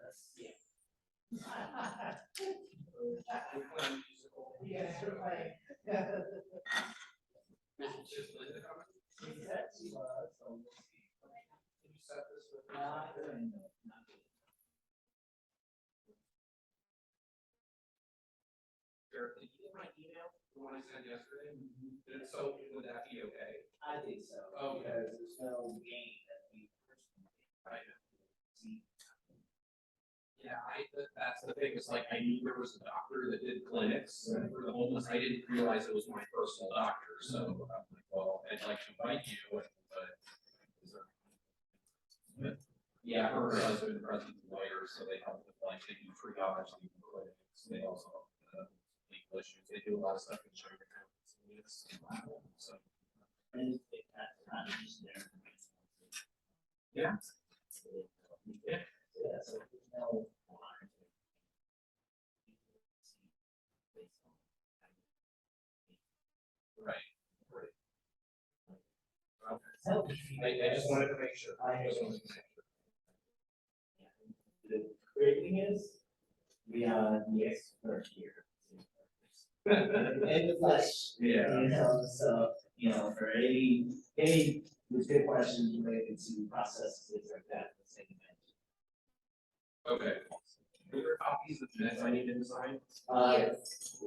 this. Yeah. Yeah, right. He said she was, so we'll see. Can you set this with? Not doing it, not doing Eric, did you get my email, the one I sent yesterday? So would that be okay? it. I think so. Okay. Because there's no gain that we personally I know. see. Yeah, that's the thing, it's like, I knew there was a doctor that did clinics for the homeless, I didn't realize it was my personal doctor, so I'm like, well, I'd like to invite you, but. Yeah, her husband, president's lawyer, so they help with like, they do triage, they do clinics, they also, legal issues, they do a lot of stuff in China. So, And if that's not just there. yeah. Yeah. Yeah, so there's no. Right. Okay. I just wanted to make sure. I just wanted to make sure. The great thing is, we are the expert here. In the flesh. Yeah. You know, so, you know, for any good questions related to processes, things like that, the same thing. Okay. Are there copies of the minutes I need to sign? Yes.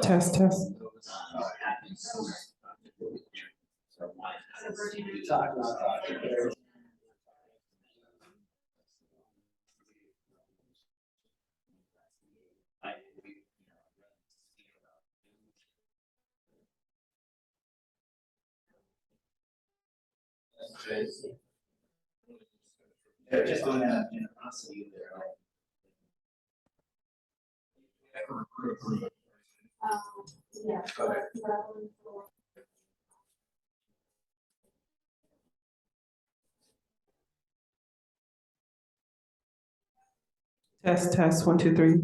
Test, test. Talk about that. They're just on that generosity there. Yeah. Okay. Test, test, 1, 2, 3.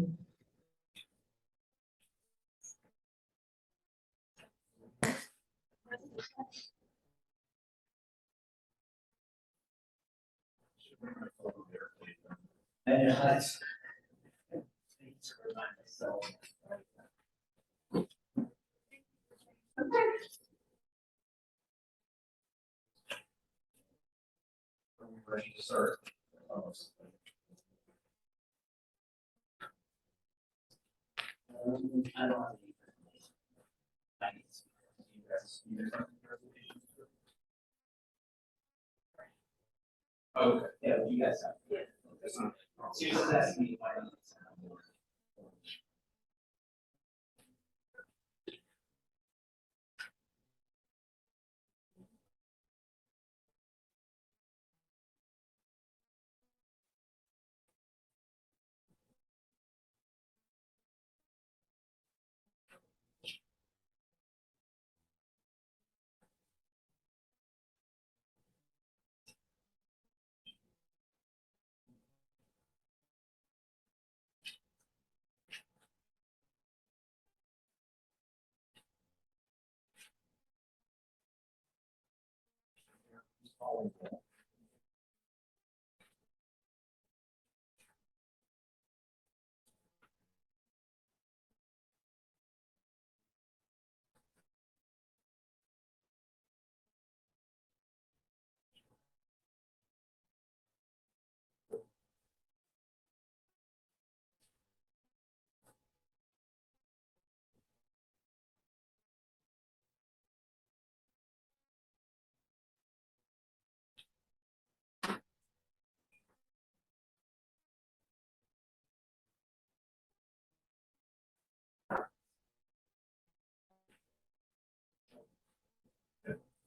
And it's. Thanks for reminding myself. Ready to start. I don't have any. I need some. You guys, you guys have any presentations? Okay. Yeah, you guys have. Yeah. So you're just asking me why.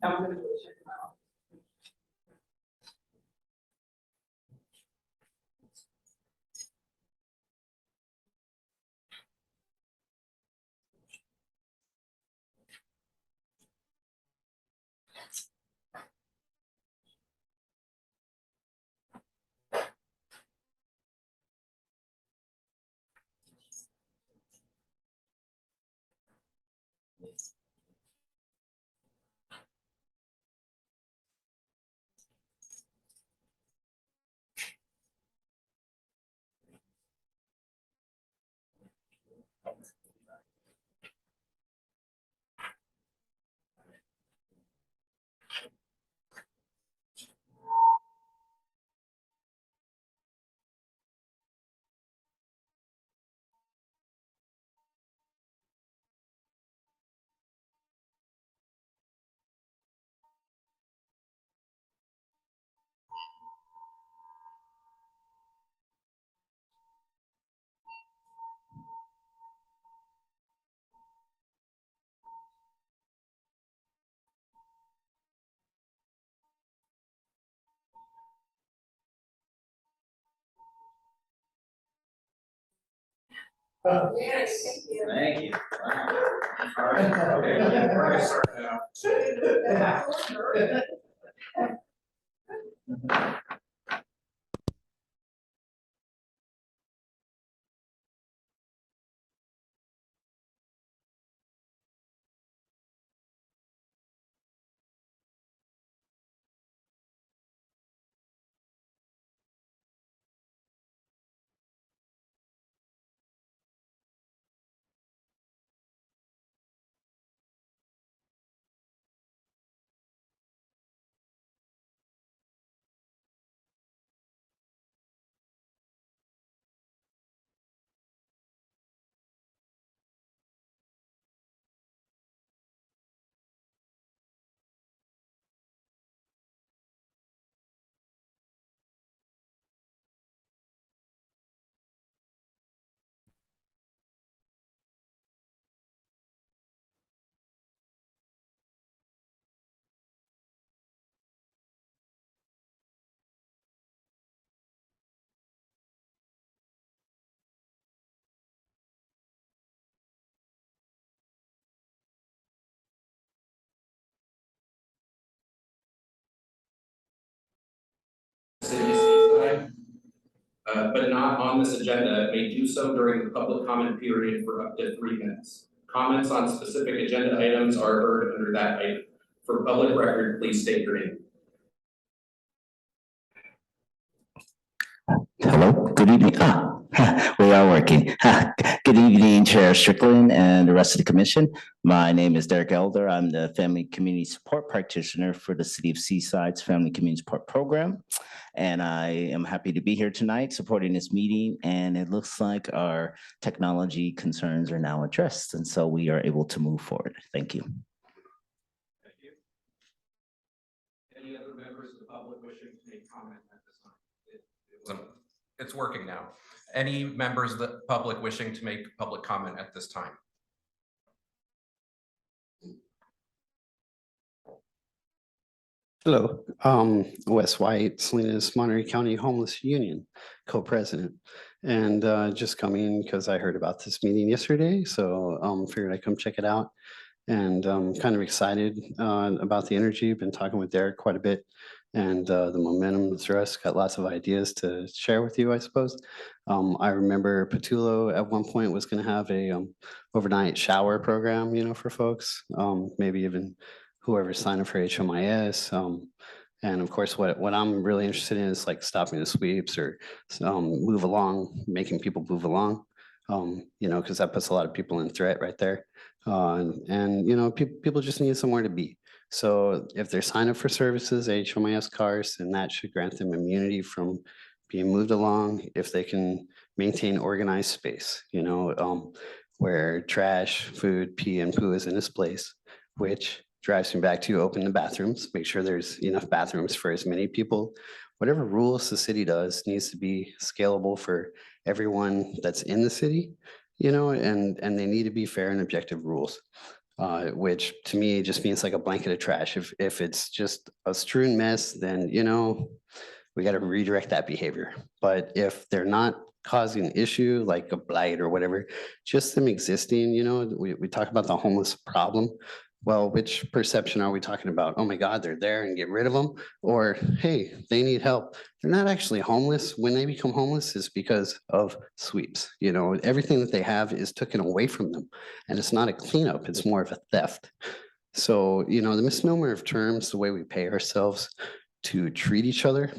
I'm gonna go check it out. Yes, thank you. Thank you. All right, okay, we're gonna start now. City of Seaside, but not on this agenda, may do so during the public comment period for up to 3 minutes. Comments on specific agenda items are heard under that item. For public record, please state your name. Hello, good evening. We are working. Good evening, Chair Strickland and the rest of the commission. My name is Derek Elder. I'm the Family Community Support Practitioner for the City of Seaside's Family Community Support Program. And I am happy to be here tonight supporting this meeting. And it looks like our technology concerns are now addressed. And so we are able to move forward. Thank you. Thank you. Any other members of the public wishing to make comment at this time? It's working now. Any members of the public wishing to make public comment at this time? Hello, Wes White, Salinas Monterey County Homeless Union co-president. And just coming because I heard about this meeting yesterday, so figured I'd come check it out. And kind of excited about the energy. Been talking with Derek quite a bit, and the momentum, the thrust, got lots of ideas to share with you, I suppose. I remember Patullo at one point was going to have a overnight shower program, you know, for folks, maybe even whoever signed up for HMIS. And of course, what I'm really interested in is like stopping the sweeps or move along, making people move along, you know, because that puts a lot of people in threat right there. And you know, people just need somewhere to be. So if they're signed up for services, HMIS cars, then that should grant them immunity from being moved along if they can maintain organized space, you know, where trash, food, pee, and poo is in its place, which drives me back to open the bathrooms, make sure there's enough bathrooms for as many people. Whatever rules the city does needs to be scalable for everyone that's in the city, you know, and they need to be fair and objective rules, which to me just means like a blanket of trash. If it's just a strewn mess, then, you know, we got to redirect that behavior. But if they're not causing an issue like a blight or whatever, just them existing, you know, we talk about the homeless problem. Well, which perception are we talking about? Oh my God, they're there and get rid of them? Or, hey, they need help. They're not actually homeless. When they become homeless is because of sweeps. You know, everything that they have is taken away from them. And it's not a cleanup, it's more of a theft. So, you know, the misnomer of terms, the way we pay ourselves to treat each other,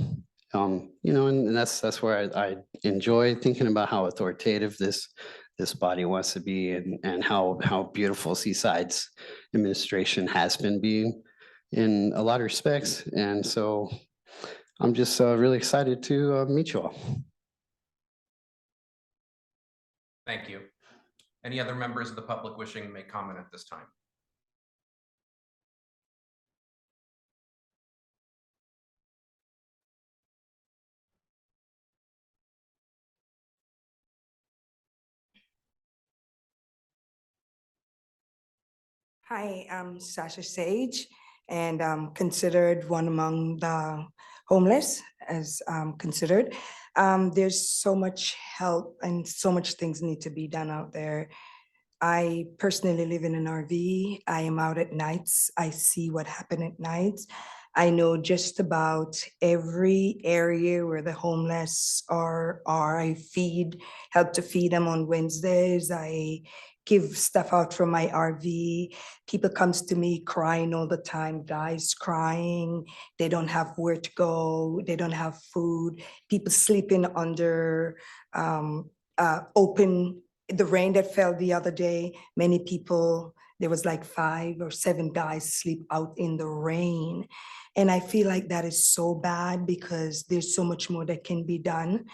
you know, and that's where I enjoy thinking about how authoritative this body wants to be and how beautiful Seaside's administration has been being in a lot of respects. And so I'm just really excited to meet you all. Thank you. Any other members of the public wishing to make comment at this time? Hi, I'm Sasha Sage, and considered one among the homeless as considered. There's so much help and so much things need to be done out there. I personally live in an RV. I am out at nights. I see what happened at nights. I know just about every area where the homeless are. I help to feed them on Wednesdays. I give stuff out from my RV. People comes to me crying all the time, guys crying. They don't have where to go. They don't have food. People sleeping under open, the rain that fell the other day, many people, there was like 5 or 7 guys sleep out in the rain. And I feel like that is so bad because there's so much more that can be done.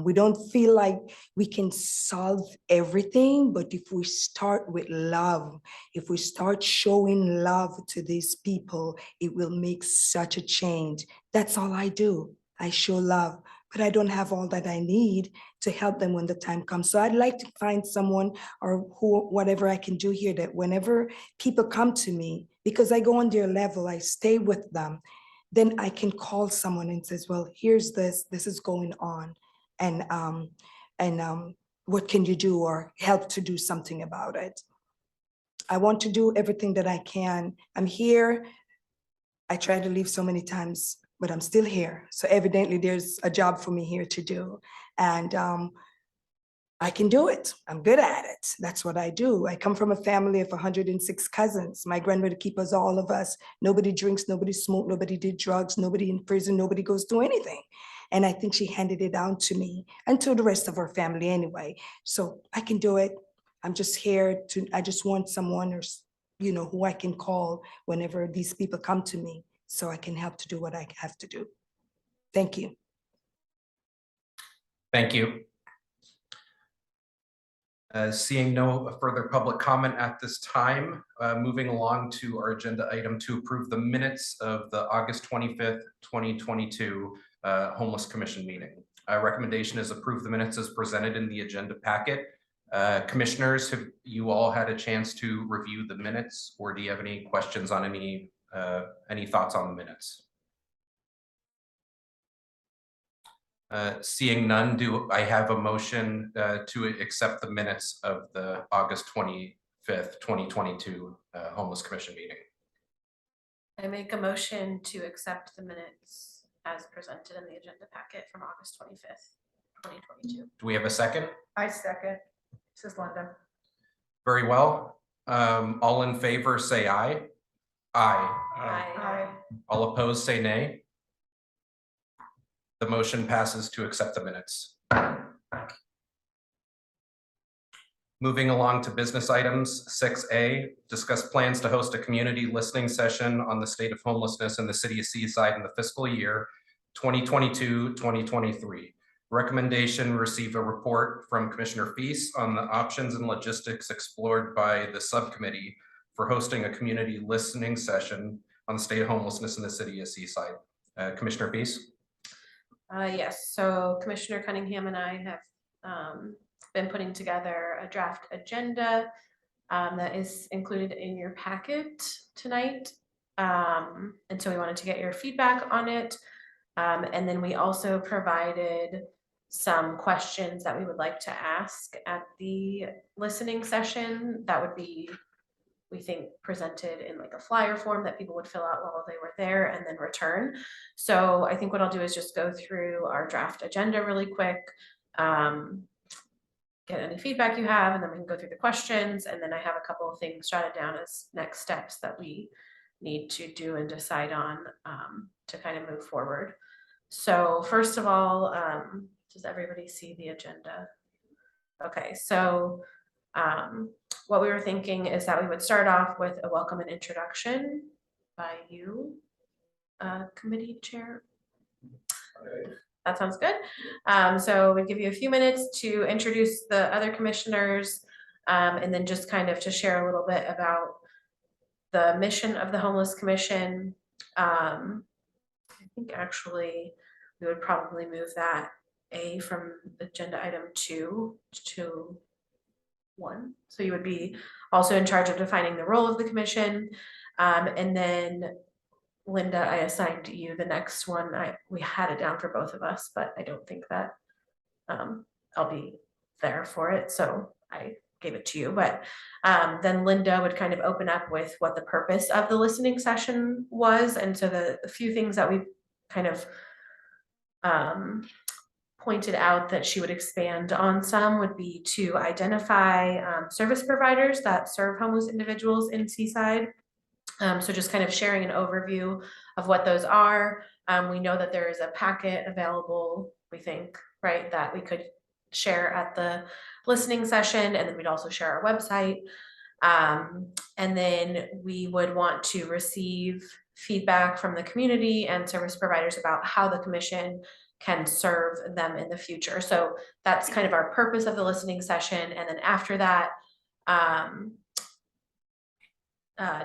We don't feel like we can solve everything, but if we start with love, if we start showing love to these people, it will make such a change. That's all I do. I show love, but I don't have all that I need to help them when the time comes. So I'd like to find someone or whatever I can do here that whenever people come to me, because I go on their level, I stay with them, then I can call someone and says, well, here's this is going on. And what can you do or help to do something about it? I want to do everything that I can. I'm here. I try to leave so many times, but I'm still here. So evidently there's a job for me here to do. And I can do it. I'm good at it. That's what I do. I come from a family of 106 cousins. My grandmother keep us, all of us. Nobody drinks, nobody smoked, nobody did drugs, nobody in prison, nobody goes through anything. And I think she handed it down to me and to the rest of her family anyway. So I can do it. I'm just here to, I just want someone or, you know, who I can call whenever these people come to me so I can help to do what I have to do. Thank you. Thank you. Seeing no further public comment at this time, moving along to our agenda item to approve the minutes of the August 25th, 2022 Homeless Commission meeting. Recommendation is approve the minutes as presented in the agenda packet. Commissioners, have you all had a chance to review the minutes, or do you have any questions on any thoughts on the minutes? Seeing none, do I have a motion to accept the minutes of the August 25th, 2022 Homeless Commission meeting? I make a motion to accept the minutes as presented in the agenda packet from August 25th, 2022. Do we have a second? I second. This is Linda. Very well. All in favor, say aye. Aye. Aye. All opposed, say nay. The motion passes to accept the minutes. Moving along to business items, 6A, discuss plans to host a community listening session on the state of homelessness in the city of Seaside in the fiscal year 2022-2023. Recommendation, receive a report from Commissioner Feast on the options and logistics explored by the subcommittee for hosting a community listening session on the state of homelessness in the city of Seaside. Commissioner Feast. Yes, so Commissioner Cunningham and I have been putting together a draft agenda that is included in your packet tonight. And so we wanted to get your feedback on it. And then we also provided some questions that we would like to ask at the listening session that would be we think presented in like a flyer form that people would fill out while they were there and then return. So I think what I'll do is just go through our draft agenda really quick, get any feedback you have, and then we can go through the questions. And then I have a couple of things jotted down as next steps that we need to do and decide on to kind of move forward. So first of all, does everybody see the agenda? Okay, so what we were thinking is that we would start off with a welcome and introduction by you, committee chair. That sounds good. So we give you a few minutes to introduce the other commissioners, and then just kind of to share a little bit about the mission of the Homeless Commission. I think actually we would probably move that A from agenda item 2 to 1. So you would be also in charge of defining the role of the commission. And then Linda, I assigned you the next one. We had it down for both of us, but I don't think that I'll be there for it. So I gave it to you, but then Linda would kind of open up with what the purpose of the listening session was. And so the few things that we kind of pointed out that she would expand on some would be to identify service providers that serve homeless individuals in Seaside. So just kind of sharing an overview of what those are. We know that there is a packet available, we think, right, that we could share at the listening session, and then we'd also share our website. And then we would want to receive feedback from the community and service providers about how the commission can serve them in the future. So that's kind of our purpose of the listening session. And then after that,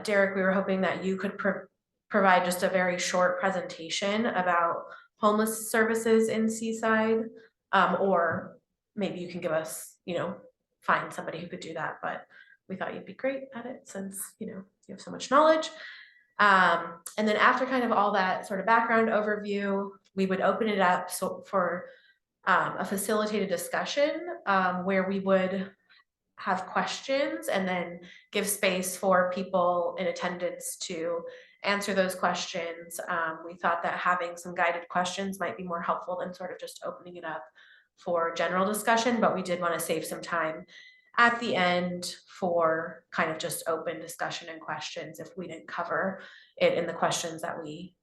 Derek, we were hoping that you could provide just a very short presentation about homeless services in Seaside, or maybe you can give us, find somebody who could do that, but we thought you'd be great at it since, you have so much knowledge. And then after kind of all that sort of background overview, we would open it up for a facilitated discussion where we would have questions and then give space for people in attendance to answer those questions. We thought that having some guided questions might be more helpful than sort of just opening it up for general discussion, but we did want to save some time at the end for kind of just open discussion and questions if we didn't cover it in the questions that we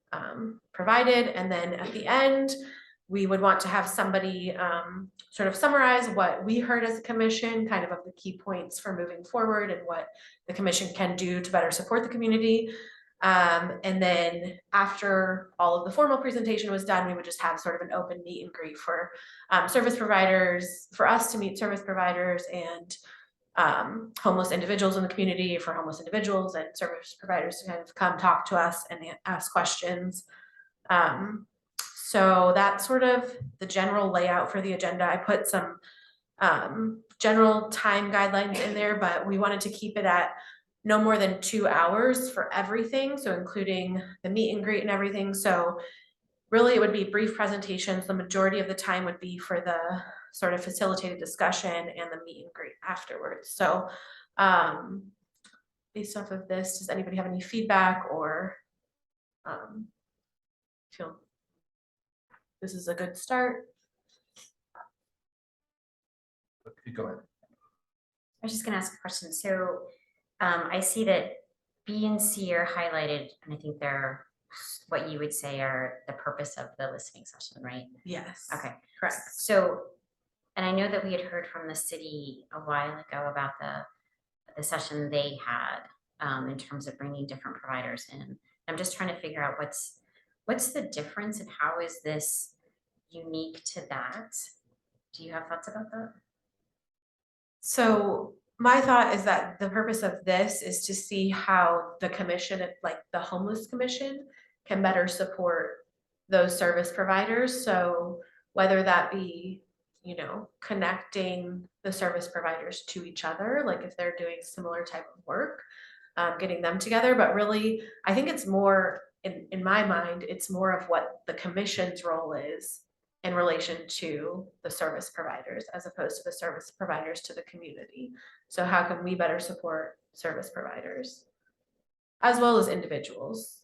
provided. And then at the end, we would want to have somebody sort of summarize what we heard as a commission, kind of the key points for moving forward and what the commission can do to better support the community. And then after all of the formal presentation was done, we would just have sort of an open meet and greet for service providers, for us to meet service providers and homeless individuals in the community, for homeless individuals and service providers to kind of come talk to us and ask questions. So that's sort of the general layout for the agenda. I put some general time guidelines in there, but we wanted to keep it at no more than 2 hours for everything. So including the meet and greet and everything. So really it would be brief presentations. The majority of the time would be for the sort of facilitated discussion and the meet and greet afterwards. So based off of this, does anybody have any feedback or feel this is a good start? Go ahead. I was just gonna ask a question. So I see that B and C are highlighted, and I think they're what you would say are the purpose of the listening session, right? Yes. Okay, Correct. so, and I know that we had heard from the city a while ago about the session they had in terms of bringing different providers in. I'm just trying to figure out what's the difference and how is this unique to that? Do you have thoughts about that? So my thought is that the purpose of this is to see how the commission, like the homeless commission, can better support those service providers. So whether that be, connecting the service providers to each other, like if they're doing similar type of work, getting them together. But really, I think it's more, in my mind, it's more of what the commission's role is in relation to the service providers as opposed to the service providers to the community. So how can we better support service providers as well as individuals?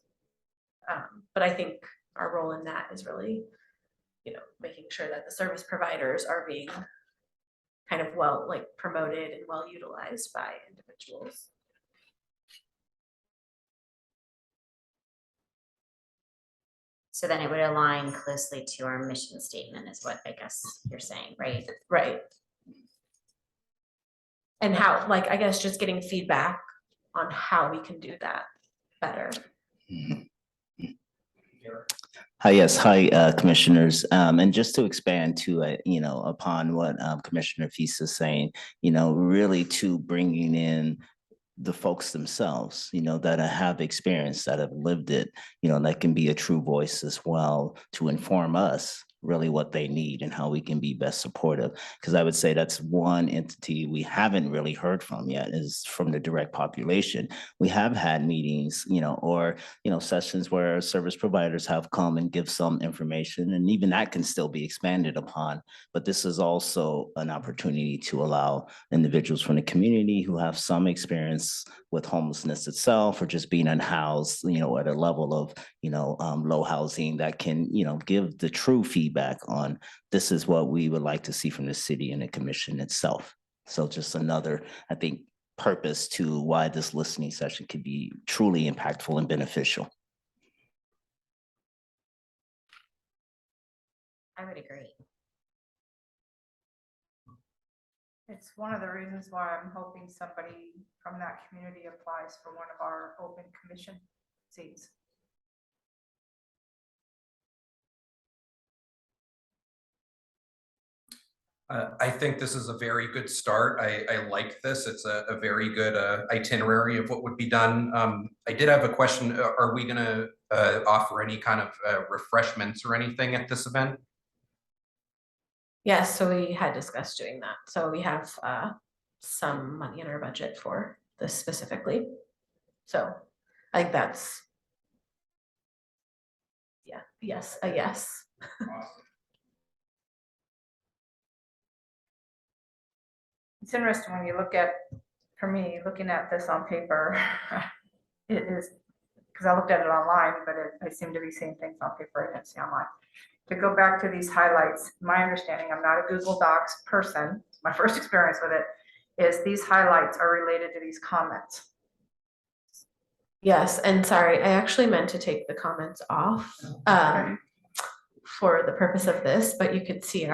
But I think our role in that is really, making sure that the service providers are being kind of promoted and well utilized by individuals. So then it would align closely to our mission statement is what I guess you're saying, right? Right. And how, I guess just getting feedback on how we can do that better. Hi, yes, hi, commissioners. And just to expand to, upon what Commissioner Feast is saying, really to bringing in the folks themselves, that have experience, that have lived it, that can be a true voice as well to inform us really what they need and how we can be best supportive. Because I would say that's one entity we haven't really heard from yet is from the direct population. We have had meetings, or, sessions where service providers have come and give some information, and even that can still be expanded upon. But this is also an opportunity to allow individuals from the community who have some experience with homelessness itself or just being unhoused, at a level of, low housing that can, give the true feedback on this is what we would like to see from the city and the commission itself. So just another, I think, purpose to why this listening session could be truly impactful and beneficial. I would agree. It's one of the reasons why I'm hoping somebody from that community applies for one of our open commission seats. I think this is a very good start. I like this. It's a very good itinerary of what would be done. I did have a question. Are we gonna offer any kind of refreshments or anything at this event? Yes, so we had discussed doing that. So we have some money in our budget for this specifically. So I think that's, yes, a yes. It's interesting when you look at, for me, looking at this on paper, it is, because I looked at it online, but I seem to be seeing things on paper I didn't see online. To go back to these highlights, my understanding, I'm not a Google Docs person, my first experience with it, is these highlights are related to these comments. Yes, and sorry, I actually meant to take the comments off for the purpose of this, but you could see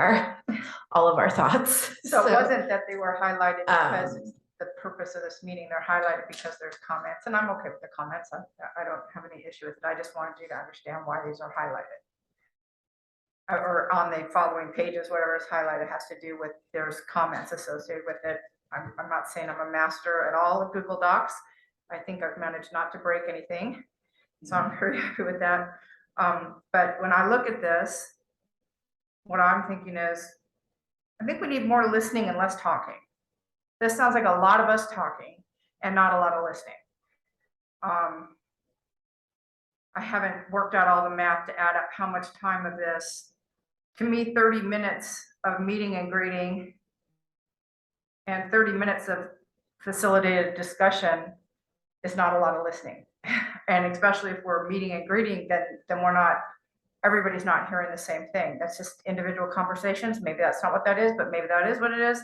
all of our thoughts. So it wasn't that they were highlighted because it's the purpose of this meeting, they're highlighted because there's comments, and I'm okay with the comments. I don't have any issue with it. I just wanted you to understand why these are highlighted. Or on the following pages, whatever is highlighted has to do with, there's comments associated with it. I'm not saying I'm a master at all of Google Docs. I think I've managed not to break anything. So I'm very happy with that. But when I look at this, what I'm thinking is, I think we need more listening and less talking. This sounds like a lot of us talking and not a lot of listening. I haven't worked out all the math to add up how much time of this. To me, 30 minutes of meeting and greeting and 30 minutes of facilitated discussion is not a lot of listening. And especially if we're meeting and greeting, then we're not, everybody's not hearing the same thing. That's just individual conversations. Maybe that's not what that is, but maybe that is what it is.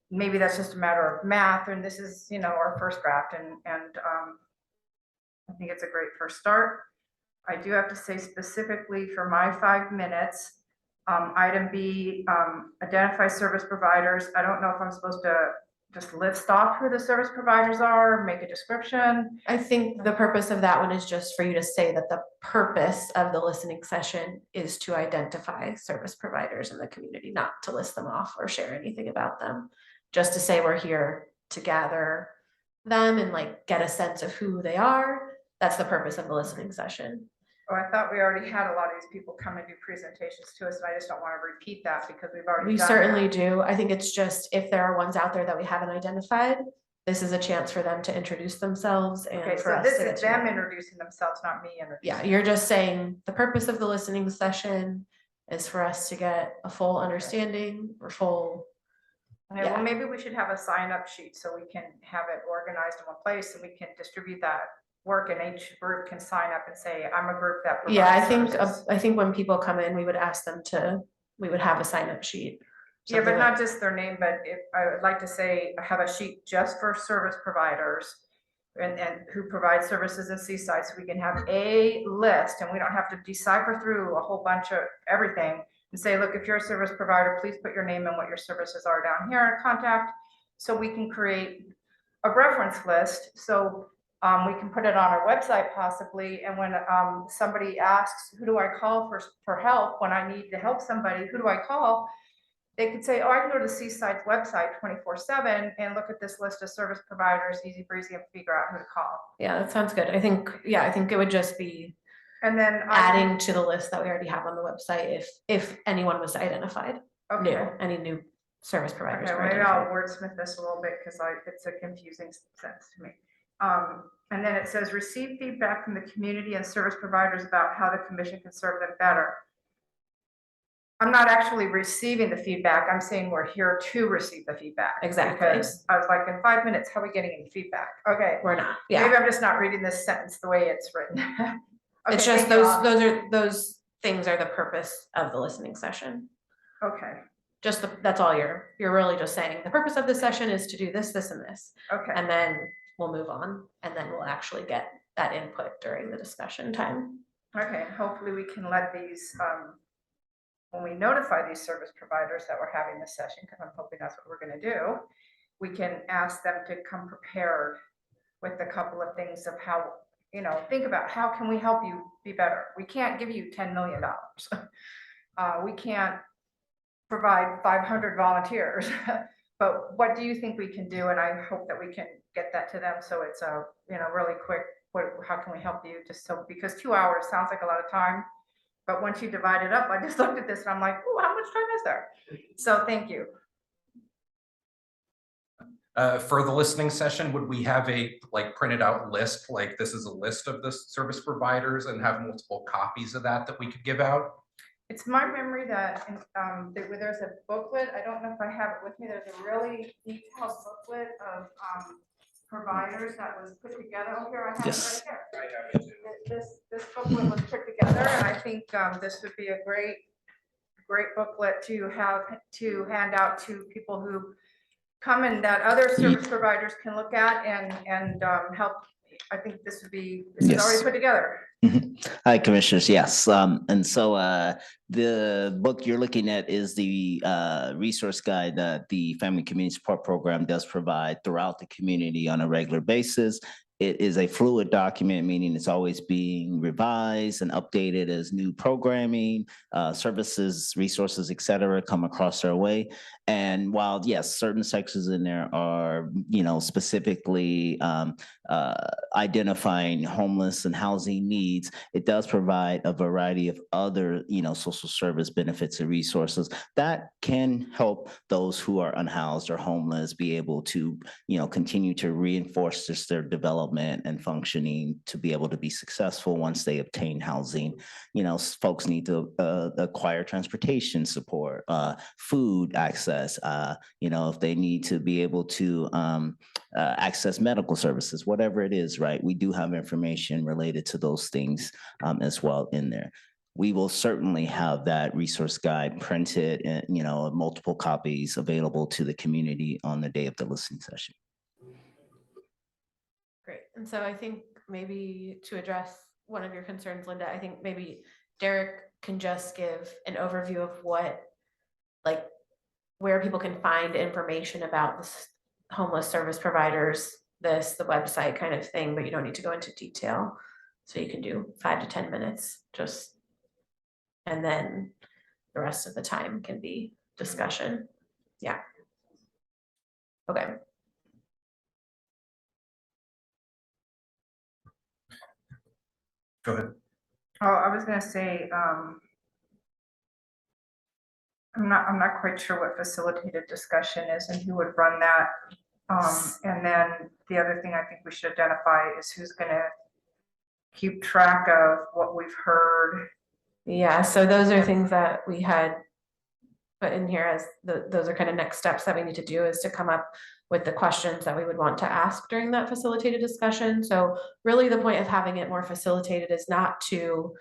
Maybe that's just a matter of math, and this is, our first draft, and I think it's a great first start. I do have to say specifically for my 5 minutes, item B, identify service providers. I don't know if I'm supposed to just list off who the service providers are, make a description. I think the purpose of that one is just for you to say that the purpose of the listening session is to identify service providers in the community, not to list them off or share anything about them. Just to say we're here to gather them and get a sense of who they are. That's the purpose of the listening session. Oh, I thought we already had a lot of these people come and do presentations to us, and I just don't want to repeat that because we've already We done certainly that. do. I think it's just if there are ones out there that we haven't identified, this is a chance for them to introduce themselves and Okay, for so us this to get is to them know. introducing themselves, not me introducing. Yeah, you're just saying the purpose of the listening session is for us to get a full understanding or full Okay, well, maybe we should have a sign-up sheet so we can have it organized in one place and we can distribute that work and each group can sign up and say, I'm a group that Yeah, I provides think, services. I think when people come in, we would ask them to, we would have a sign-up sheet. Yeah, but something not like- just their name, but if, I would like to say, have a sheet just for service providers and who provide services in Seaside, so we can have a list and we don't have to decipher through a whole bunch of everything and say, look, if you're a service provider, please put your name and what your services are down here and contact. So we can create a reference list, so we can put it on our website possibly, and when somebody asks, who do I call for help, when I need to help somebody, who do I call? They could say, oh, I can go to Seaside's website 24/7 and look at this list of service providers, easy breezy, and figure out who to call. Yeah, that sounds good. I think, yeah, I think it would just be And then adding to the list that we already have on the website if anyone was identified, new, okay, any new service providers. okay, were maybe I'll identified. wordsmith this a little bit because it's a confusing sentence to me. And then it says, receive feedback from the community and service providers about how the commission can serve them better. I'm not actually receiving the feedback. I'm saying we're here to receive the feedback. Exactly. Because I was like, in 5 minutes, how are we getting any feedback? Okay. We're not, yeah. Maybe I'm just not reading this sentence the way it's written. It's Okay, just thank you all. those things are the purpose of the listening session. Okay, Just that's all you're really just saying. The purpose of this session is to do this, this, and this. okay, And then we'll move on, and then we'll actually get that input during the discussion time. okay. Hopefully we can let these, when we notify these service providers that we're having this session, because I'm hoping that's what we're gonna do, we can ask them to come prepared with a couple of things of how, think about how can we help you be better? We can't give you $10 million. We can't provide 500 volunteers, but what do you think we can do? And I hope that we can get that to them. So it's a, really quick, how can we help you? Just so, because 2 hours sounds like a lot of time, but once you divide it up, I just looked at this and I'm like, oh, how much time is there? So thank you. For the listening session, would we have a printed out list, like this is a list of the service providers and have multiple copies of that we could give out? It's my memory that there's a booklet. I don't know if I have it with me. There's a really detailed booklet of providers that was put together. Oh, here I have it Yes. right here. This booklet was put together, and I think this would be a great booklet to hand out to people who come and that other service providers can look at and help. I think this is Yes. already put together. Hi, Commissioners. Yes. And so the book you're looking at is the resource guide that the Family Community Support Program does provide throughout the community on a regular basis. It is a fluid document, meaning it's always being revised and updated as new programming, services, resources, et cetera, come across our way. And while, yes, certain sections in there are, specifically identifying homeless and housing needs, it does provide a variety of other, social service benefits and resources that can help those who are unhoused or homeless be able to, continue to reinforce their development and functioning to be able to be successful once they obtain housing. Folks need to acquire transportation support, food access, if they need to be able to access medical services, whatever it is, right? We do have information related to those things as well in there. We will certainly have that resource guide printed and, multiple copies available to the community on the day of the listening session. Great. And so I think maybe to address one of your concerns, Linda, I think maybe Derek can just give an overview of where people can find information about this homeless service providers, the website kind of thing, but you don't need to go into detail. So you can do 5 to 10 minutes and then the rest of the time can be discussion. Yeah. Okay. Go ahead. Oh, I was gonna say, I'm not quite sure what facilitated discussion is and who would run that. And then the other thing I think we should identify is who's gonna keep track of what we've heard. Yeah, so those are things that we had put in here as those are kind of next steps that we need to do, is to come up with the questions that we would want to ask during that facilitated discussion. So really the point of having it more facilitated is not to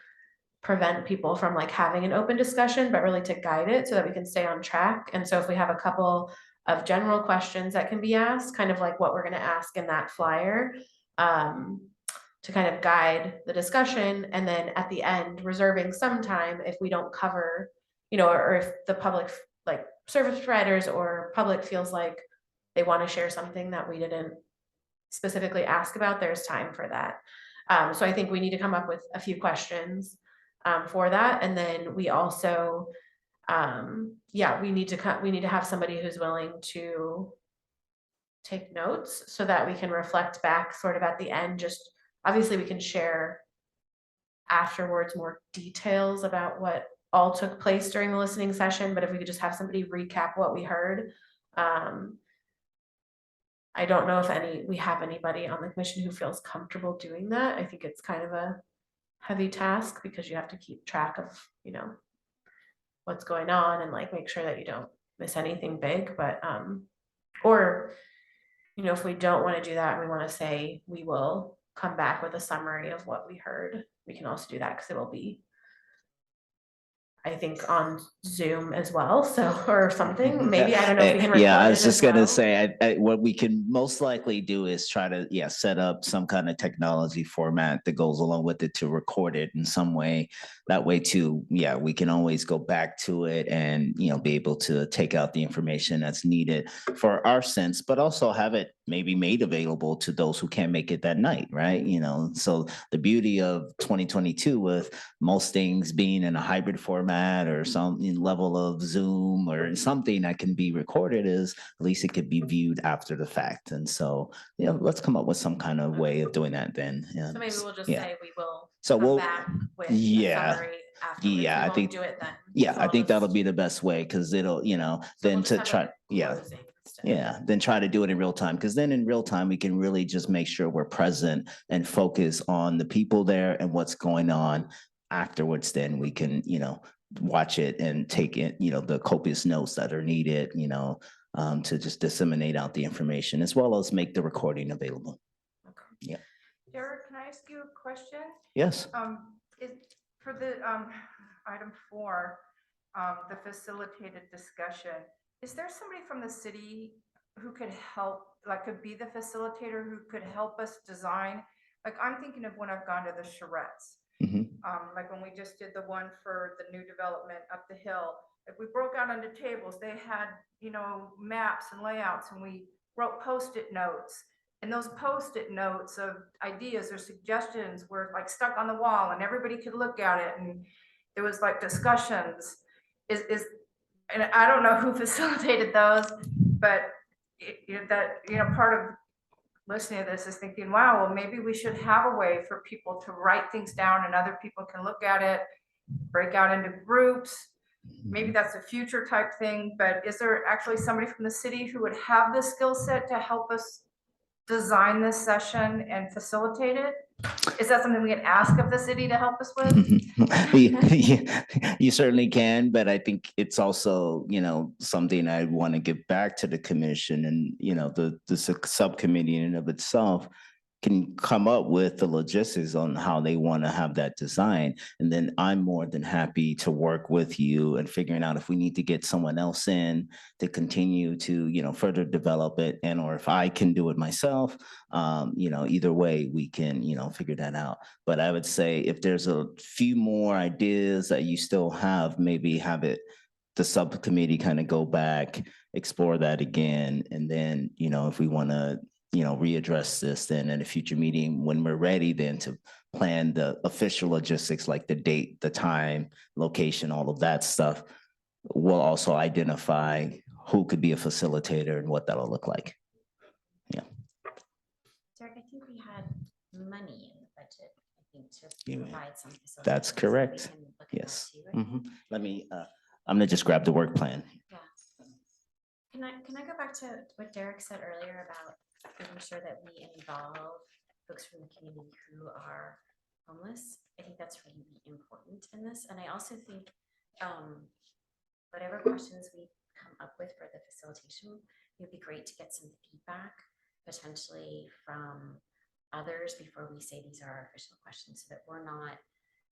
prevent people from like having an open discussion, but really to guide it so that we can stay on track. And so if we have a couple of general questions that can be asked, kind of like what we're going to ask in that flyer, to kind of guide the discussion, and then at the end, reserving some time if we don't cover, you know, or if the public, like service providers or public feels like they want to share something that we didn't specifically ask about, there's time for that. So I think we need to come up with a few questions for that. And then we also, we need to have somebody who's willing to take notes so that we can reflect back sort of at the end. Just obviously we can share afterwards more details about what all took place during the listening session, but if we could just have somebody recap what we heard. I don't know if we have anybody on the commission who feels comfortable doing that. I think it's kind of a heavy task because you have to keep track of, you know, what's going on and like make sure that you don't miss anything big. But or, you know, if we don't want to do that, we want to say we will come back with a summary of what we heard, we can also do that because it will be, I think, on Zoom as well, so, or something, maybe, I don't know if we can record Yeah, I it was as just gonna well. say, what we can most likely do is try to, set up some kind of technology format that goes along with it to record it in some way. That way too, we can always go back to it and, be able to take out the information that's needed for our sense, but also have it maybe made available to those who can't make it that night, right? So the beauty of 2022 with most things being in a hybrid format or some level of Zoom or something that can be recorded is at least it could be viewed after the fact. And so, let's come up with some kind of way of doing that then. So maybe we'll just Yeah. say we will So come we'll, back with a yeah, summary afterwards. yeah, We I won't think, do it then. yeah, So I I'll think that'll just- be the best way because it'll, so then we'll to just try, have a closing instead. yeah, then try to do it in real time, because then in real time, we can really just make sure we're present and focus on the people there and what's going on. Afterwards, then we can, watch it and take it, the copious notes that are needed, to just disseminate out the information as well as make the recording available. Yeah. Derek, can I ask you a question? Yes. Is for the item 4, the facilitated discussion, is there somebody from the city who could help, like could be the facilitator who could help us design? Like I'm thinking of when I've gone to the charrettes, like when we just did the one for the new development up the hill. If we broke out into tables, they had, maps and layouts, and we wrote Post-it notes. And those Post-it notes of ideas or suggestions were like stuck on the wall and everybody could look at it. And there was like discussions and I don't know who facilitated those, but part of listening to this is thinking, wow, well, maybe we should have a way for people to write things down and other people can look at it, break out into groups. Maybe that's a future type thing, but is there actually somebody from the city who would have the skill set to help us design this session and facilitate it? Is that something we can ask of the city to help us with? You certainly can, but I think it's also, something I want to give back to the commission and, the subcommittee in and of itself can come up with the logistics on how they want to have that design. And then I'm more than happy to work with you and figuring out if we need to get someone else in to continue to, further develop it, and or if I can do it myself, either way we can, figure that out. But I would say if there's a few more ideas that you still have, maybe have it, the subcommittee kind of go back, explore that again. And then, if we want to, readdress this then in a future meeting when we're ready, then to plan the official logistics, like the date, the time, location, all of that stuff. We'll also identify who could be a facilitator and what that'll look like. Yeah. Derek, I think we had money in the budget, I think, to Yeah, provide some. that's facilities, so we correct. can look at that Yes. too, I think. Let me, I'm gonna just grab the work plan. Yeah. Can I go back to what Derek said earlier about making sure that we involve folks from the community who are homeless? I think that's really important in this. And I also think whatever questions we come up with for the facilitation, it would be great to get some feedback potentially from others before we say these are our official questions, so that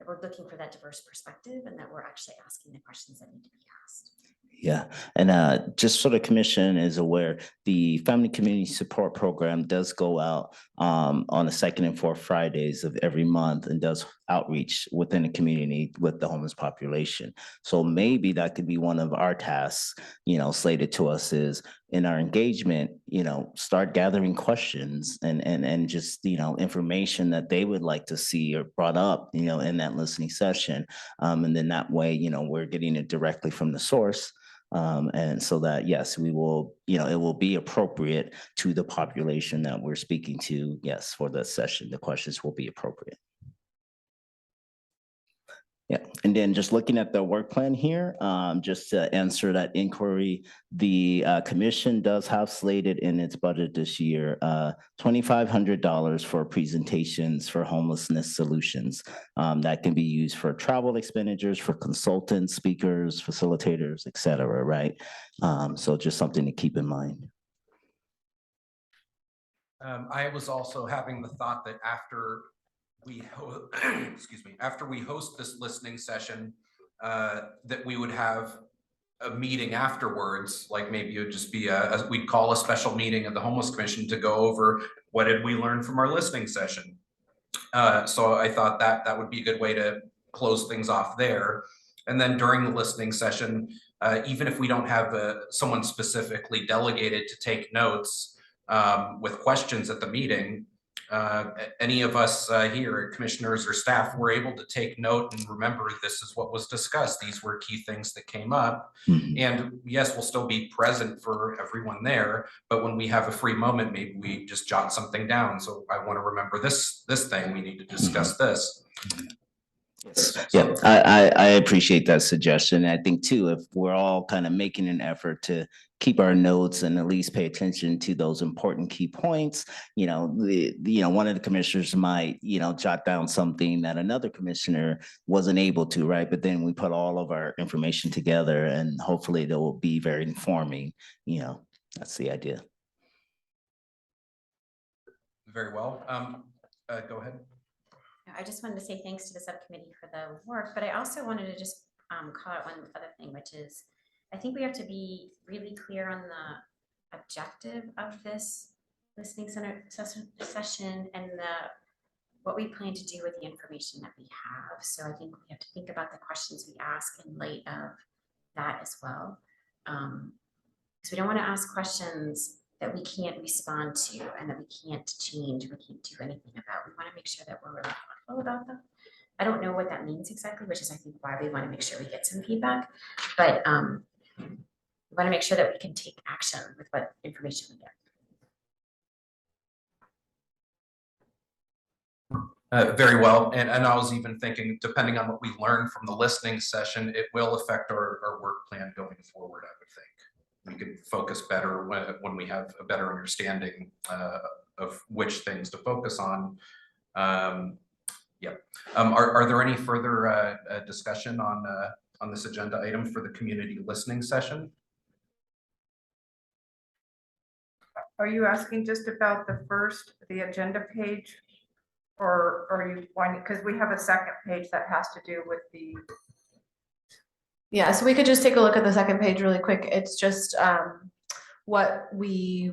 we're looking for that diverse perspective and that we're actually asking the questions that need to be asked. Yeah, and just so the commission is aware, the Family Community Support Program does go out on the second and fourth Fridays of every month and does outreach within the community with the homeless population. So maybe that could be one of our tasks, slated to us is in our engagement, start gathering questions and just, information that they would like to see or brought up, in that listening session. And then that way, we're getting it directly from the source. And so that, yes, we will, it will be appropriate to the population that we're speaking to. Yes, for the session, the questions will be appropriate. Yeah, and then just looking at the work plan here, just to answer that inquiry, the commission does have slated in its budget this year $2,500 for presentations for homelessness solutions. That can be used for travel expenditures, for consultants, speakers, facilitators, et cetera, right? So just something to keep in mind. I was also having the thought that after after we host this listening session, that we would have a meeting afterwards, like maybe it would just be we'd call a special meeting of the Homeless Commission to go over what did we learn from our listening session. So I thought that would be a good way to close things off there. And then during the listening session, even if we don't have someone specifically delegated to take notes with questions at the meeting, any of us here, commissioners or staff, were able to take note and remember this is what was discussed. These were key things that came up. Mhm. And yes, we'll still be present for everyone there, but when we have a free moment, maybe we just jot something down. So I want to remember this thing, we need to discuss this. Yeah, I appreciate that suggestion. I think too, if we're all kind of making an effort to keep our notes and at least pay attention to those important key points, one of the commissioners might, jot down something that another commissioner wasn't able to, right? But then we put all of our information together and hopefully they will be very informing, that's the idea. Very well. Go ahead. I just wanted to say thanks to the subcommittee for the work, but I also wanted to just call out one other thing, which is I think we have to be really clear on the objective of this listening center session and what we plan to do with the information that we have. So I think we have to think about the questions we ask in light of that as well. Because we don't want to ask questions that we can't respond to and that we can't change, we can't do anything about. We want to make sure that we're really thoughtful about them. I don't know what that means exactly, which is I think why we want to make sure we get some feedback, but we want to make sure that we can take action with what information we get. Very well, and I was even thinking, depending on what we learn from the listening session, it will affect our work plan going forward, I would think. We could focus better when we have a better understanding of which things to focus on. Are there any further discussion on this agenda item for the community listening session? Are you asking just about the agenda page? Or are you wanting, because we have a second page that has to do with the. Yeah, so we could just take a look at the second page really quick. It's just what we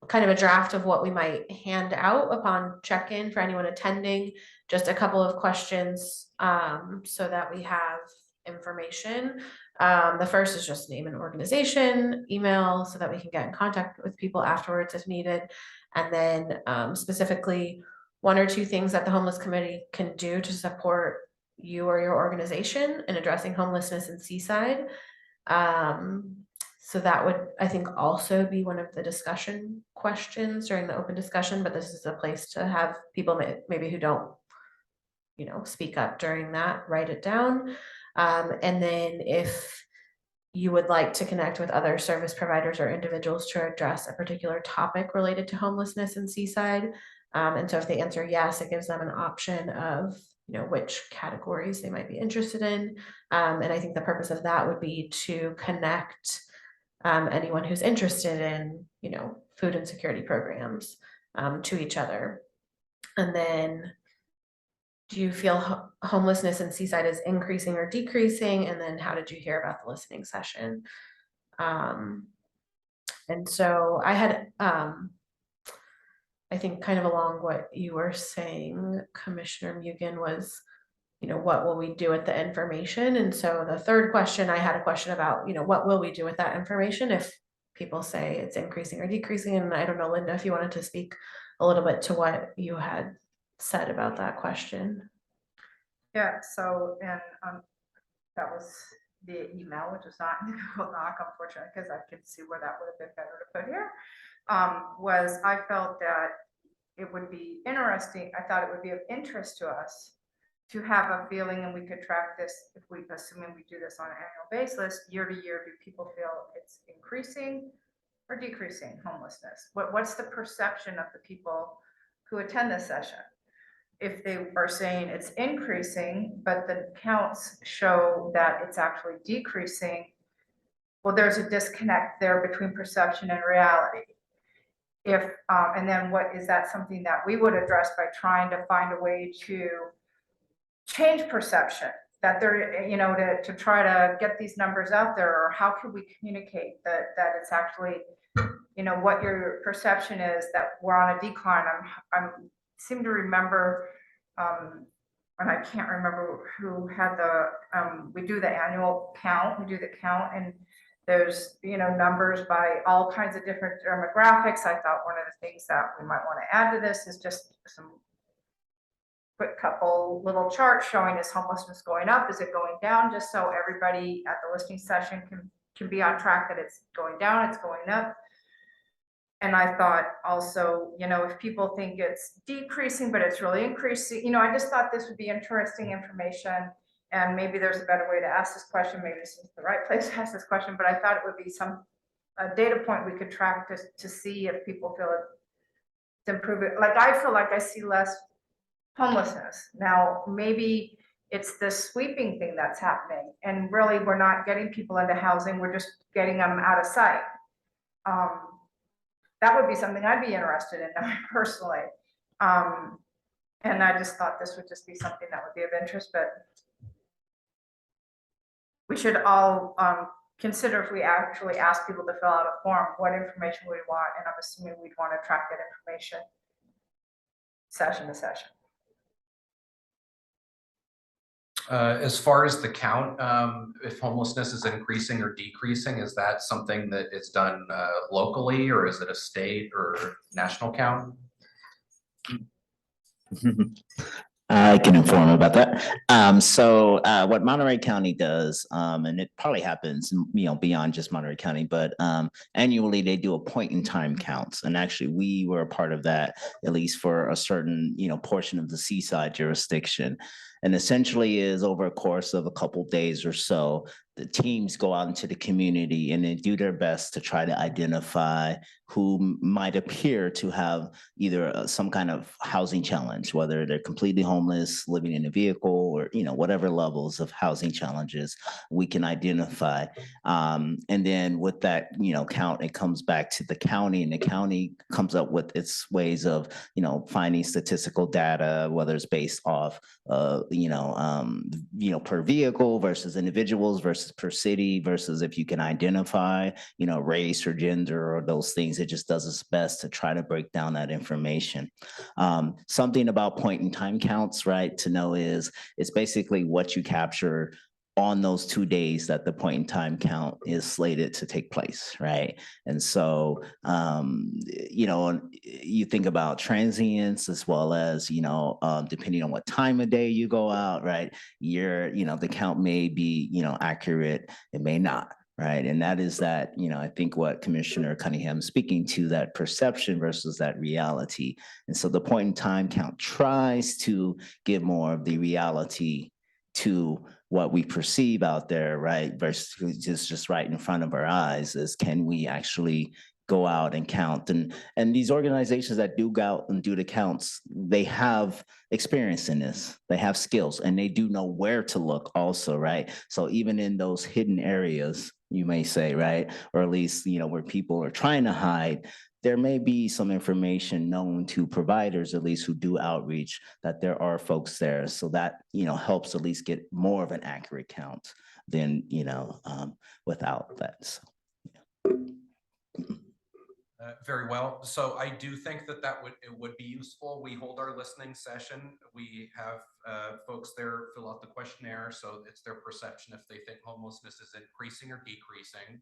kind of a draft of what we might hand out upon check-in for anyone attending. Just a couple of questions so that we have information. The first is just name and organization, email, so that we can get in contact with people afterwards if needed. And then specifically 1 or 2 things that the Homeless Committee can do to support you or your organization in addressing homelessness in Seaside. So that would, I think, also be one of the discussion questions during the open discussion, but this is a place to have people maybe who don't, speak up during that, write it down. And then if you would like to connect with other service providers or individuals to address a particular topic related to homelessness in Seaside, And so if they answer yes, it gives them an option of, which categories they might be interested in. And I think the purpose of that would be to connect anyone who's interested in, food insecurity programs to each other. And then, do you feel homelessness in Seaside is increasing or decreasing? And then how did you hear about the listening session? And so I had, I think kind of along what you were saying, Commissioner Mugen, was, what will we do with the information? And so the third question, I had a question about, what will we do with that information if people say it's increasing or decreasing? And I don't know, Linda, if you wanted to speak a little bit to what you had said about that question. Yeah, so, and that was the email, which was not in the Google Doc, unfortunately, because I can see where that would have been better to put here. Was I felt that it would be interesting, I thought it would be of interest to us to have a feeling, and we could track this if we, assuming we do this on an annual basis, year to year, do people feel it's increasing or decreasing homelessness? What's the perception of the people who attend this session? If they are saying it's increasing, but the counts show that it's actually decreasing, well, there's a disconnect there between perception and reality. If, and then what is that something that we would address by trying to find a way to change perception, that they're, to try to get these numbers out there, or how can we communicate that it's actually, what your perception is, that we're on a decline. I'm seem to remember, and I can't remember who had the, we do the annual count, we do the count, and there's, numbers by all kinds of different demographics. I thought one of the things that we might want to add to this is just some quick couple little charts showing, is homelessness going up, is it going down, just so everybody at the listening session can be on track that it's going down, it's going up. And I thought also, if people think it's decreasing, but it's really increasing, I just thought this would be interesting information. And maybe there's a better way to ask this question. Maybe this is the right place to ask this question, but I thought it would be a data point we could track to see if people feel it's improving. Like, I feel like I see less homelessness. Now, maybe it's this sweeping thing that's happening. And really, we're not getting people into housing. We're just getting them out of sight. That would be something I'd be interested in personally. And I just thought this would just be something that would be of interest, but we should all consider, if we actually ask people to fill out a form, what information we want. And I'm assuming we'd want to track that information session to session. As far as the count, if homelessness is increasing or decreasing, is that something that is done locally, or is it a state or national count? I can inform about that. So what Monterey County does, and it probably happens, beyond just Monterey County, but annually they do a point in time counts. And actually we were a part of that, at least for a certain, portion of the Seaside jurisdiction. And essentially is over a course of a couple days or so, the teams go out into the community and they do their best to try to identify who might appear to have either some kind of housing challenge, whether they're completely homeless, living in a vehicle, or whatever levels of housing challenges we can identify. And then with that count, it comes back to the county, and the county comes up with its ways of finding statistical data, whether it's based off per vehicle versus individuals versus per city, versus if you can identify, race or gender or those things. It just does its best to try to break down that information. Something about point in time counts, right, to know is it's basically what you capture on those 2 days that the point in time count is slated to take place, right? And so, you think about transients as well as, depending on what time of day you go out, right? The count may be, accurate, it may not. Right. And that is that, I think what Commissioner Cunningham is speaking to, that perception versus that reality. And so the point in time count tries to give more of the reality to what we perceive out there, right? Versus just right in front of our eyes, is can we actually go out and count. And these organizations that do go out and do the counts, they have experience in this. They have skills and they do know where to look also, right? So even in those hidden areas, you may say, right? Or at least, where people are trying to hide, there may be some information known to providers, at least who do outreach, that there are folks there. So that, helps at least get more of an accurate count than, without that. So, Very well. So I do think that it would be useful. We hold our listening session. We have folks there fill out the questionnaire, so it's their perception if they think homelessness is increasing or decreasing.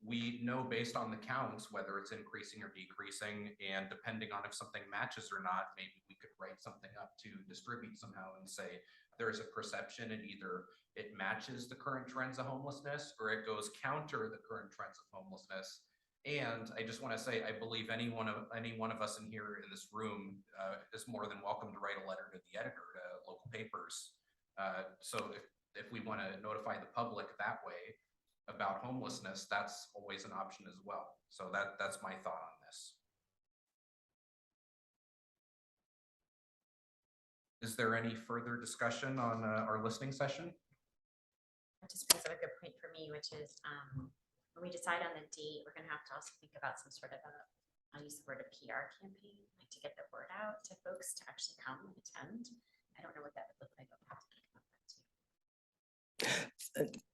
We know based on the counts whether it's increasing or decreasing, and depending on if something matches or not, maybe we could write something up to distribute somehow and say there's a perception and either it matches the current trends of homelessness or it goes counter the current trends of homelessness. And I just want to say, I believe any one of us in here in this room is more than welcome to write a letter to the editor, to local papers. So if we want to notify the public that way about homelessness, that's always an option as well. So that's my thought on this. Is there any further discussion on our listening session? That just brings up a good point for me, which is when we decide on the date, we're going to have to also think about some sort of I'll use the word a PR campaign, like to get the word out to folks to actually come and attend. I don't know what that would look like. I'll have to think about that too.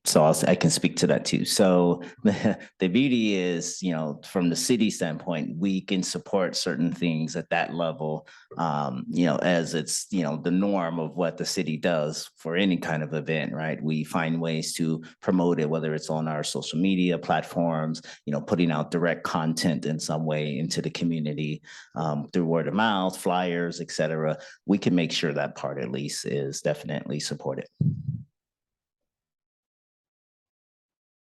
So I can speak to that too. So the beauty is, from the city standpoint, we can support certain things at that level, as it's, the norm of what the city does for any kind of event, right? We find ways to promote it, whether it's on our social media platforms, putting out direct content in some way into the community through word of mouth, flyers, et cetera. We can make sure that part at least is definitely supported.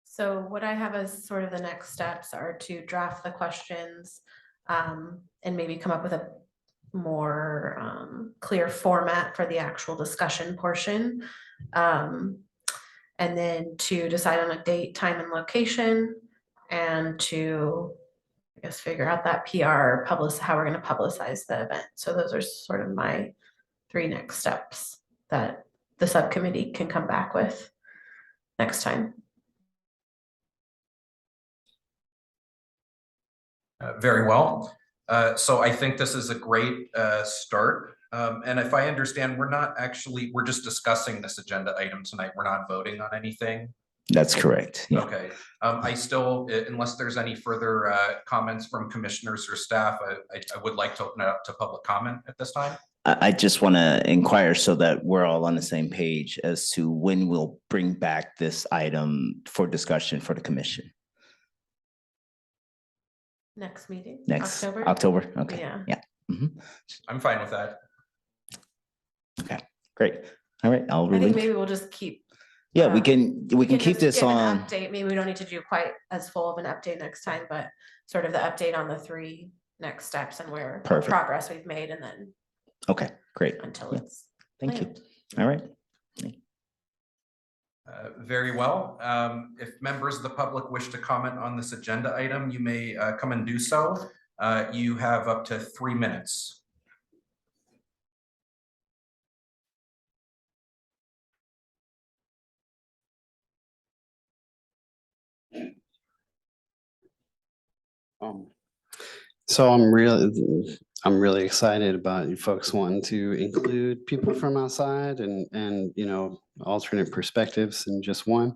So what I have as sort of the next steps are to draft the questions and maybe come up with a more clear format for the actual discussion portion. And then to decide on a date, time, and location, and to, I guess, figure out that PR, how we're going to publicize the event. So those are sort of my 3 next steps that the subcommittee can come back with next time. Very well. So I think this is a great start. And if I understand, we're just discussing this agenda item tonight. We're not voting on anything. That's correct. Yeah. Okay. I still, unless there's any further comments from commissioners or staff, I would like to open it up to public comment at this time. I just want to inquire so that we're all on the same page as to when we'll bring back this item for discussion for the commission. Next meeting? Next October? October. Okay. Yeah. Mm-hmm. I'm fine with that. Okay, great. All right, I'll I think release. maybe we'll just keep. Yeah, we can keep just this give an on. Update. Maybe we don't need to do quite as full of an update next time, but sort of the update on the 3 next steps and where Perfect. progress we've made, and then Okay, great. until Yeah. it's Thank you. planned. All right. Very well. If members of the public wish to comment on this agenda item, you may come and do so. You have up to 3 minutes. So I'm really excited about you folks wanting to include people from outside and alternate perspectives in just one,